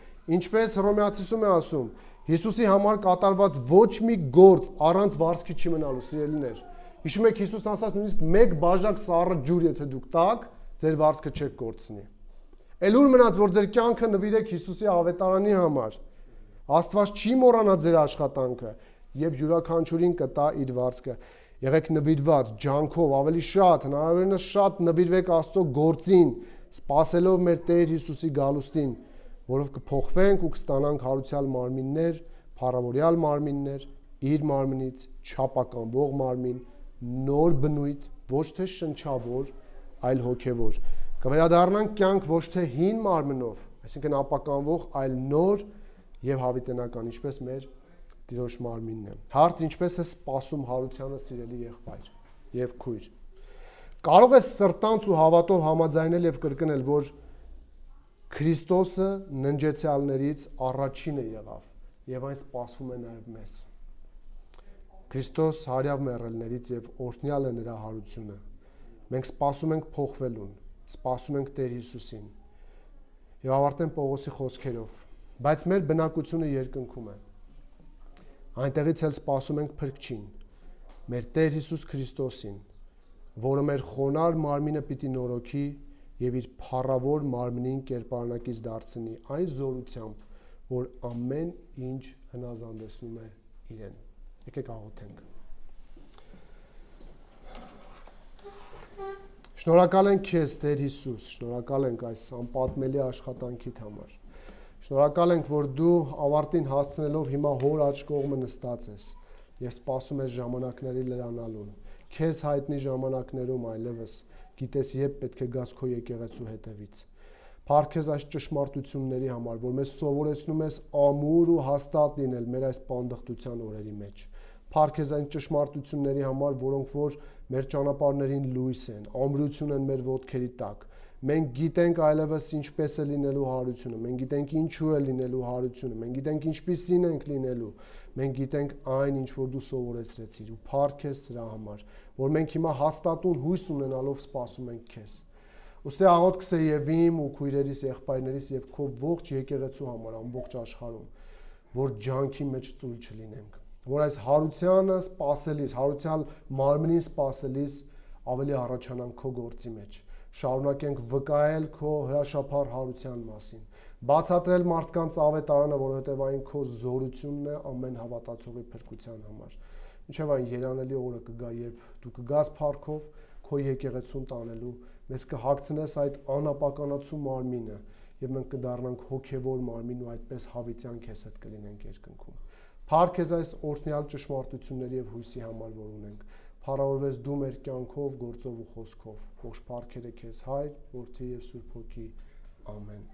ինչպես Հռոմեացիում է ասում։ Հիսուսի համար կատարված ոչ մի գործ առանց վարձքի չի մնալու, սիրելիներ։ Հիշում եք Հիսուսն ասաց, նույնիսկ 1 բաժակ սառը ջուր եթե դուք տաք, ձեր վարձքը չեք կորցնի։ Էլ ուր մնաց, որ ձեր կյանքը նվիրեք Հիսուսի ավետարանի համար։ Աստված չի մոռանա ձեր աշխատանքը եւ յուրաքանչյուրին կտա իր վարձքը։ Եղեք նվիրված ջանքով, ավելի շատ, հնարավորինս շատ նվիրվեք Աստծո գործին, սпасելով մեր Տեր Հիսուսի գալուստին, որով կփոխվենք ու կստանանք հարության մարմիններ, փառավորյալ մարմիններ, իր մարմնից չափականվող մարմին, նոր բնույթ, ոչ թե շնչավոր, այլ հոգևոր։ Կվերադառնանք կյանք ոչ թե հին մարմնով, այսինքն ապականվող, այլ նոր եւ հավիտենական, ինչպես մեր Տիրոջ մարմինն է։ Հարց, ինչպես է սпасում հարությանը, սիրելի եղբայր եւ քույր։ Կարող ես սրտանց ու հավատով համաձայնել եւ կրկնել, որ Քրիստոսը ննջեցյալներից առաջինը եղավ եւ այն սпасվում է նաեւ մեզ։ Քրիստոս հարյավ մեռելներից եւ օրհնյալ է նրա հարությունը։ Մենք սпасում ենք փոխվելուն, սпасում ենք Տեր Հիսուսին։ Եվ ավարտեմ Պողոսի խոսքերով, բայց մեր բնակությունը երկնքում է։ Այնտեղից էլ սпасում ենք Փրկչին, մեր Տեր Հիսուս Քրիստոսին, որը մեր խոնար մարմինը պիտի նորոգի եւ իր փառավոր մարմնին կերպարնակից դարձնի այն զորությամբ, որ ամեն ինչ հնազանդեցնում է իրեն։ Եկեք աղոթենք։ Շնորհակալ ենք քեզ, Տեր Հիսուս, շնորհակալ ենք այս անպատմելի աշխատանքիդ համար։ Շնորհակալ ենք, որ դու ավարտին հասցնելով հիմա հոր աջ կողմը նստած ես եւ սպասում ես ժամանակների լրանալուն։ Քեզ հայտնի ժամանակներում այլևս գիտես երբ պետք է գաս քո եկեղեցու հետևից։ Փառք քեզ այս ճշմարտությունների համար, որ մեզ սովորեցնում ես ամուր ու հաստատ լինել մեր այս պանդխտության օրերի մեջ։ Փառք քեզ այն ճշմարտությունների համար, որոնք որ մեր ճանապարհներին լույս են, ամրություն են մեր ոտքերի տակ։ Մենք գիտենք այլևս ինչպես է լինելու հարությունը, մենք գիտենք ինչու է լինելու հարությունը, մենք գիտենք ինչպիսին ենք լինելու, մենք գիտենք այն, ինչ որ դու սովորեցրեցիր, ու փառք քեզ սրա համար, որ մենք հիմա հաստատուն հույս ունենալով սպասում ենք քեզ։ Ուստի աղոթքս է եւ իմ ու քույրերիս, եղբայրներիս եւ քո ողջ եկեղեցու համար ամբողջ աշխարհում, որ ջանքի մեջ ծույլ չլինենք, որ այս հարությանը սпасելիս, հարության մարմնին սпасելիս ավելի առաջանանք քո գործի մեջ, շարունակենք վկայել քո հրաշափառ հարության մասին, բացատրել մարդկանց ավետարանը, որովհետև այն քո զորությունն է ամեն հավատացողի փրկության համար։ Ինչև այն երանելի օրը կգա, երբ դու կգաս փառքով քո եկեղեցուն տանելու, մեզ կհագցնես այդ անապականացու մարմինը եւ մենք կդառնանք հոգեվոր մարմին ու այդպես հավիտյան քեզ հետ կլինենք երկնքում։ Փառք քեզ այս օրհնյալ ճշմարտությունների եւ հույսի համար, որ ունենք։ Փառավորվես դու մեր կյանքով, գործով ու խոսքով։ Ողջ փառքերը քեզ, Հայր, Որդի եւ Սուրբ Հոգի։ Ամեն։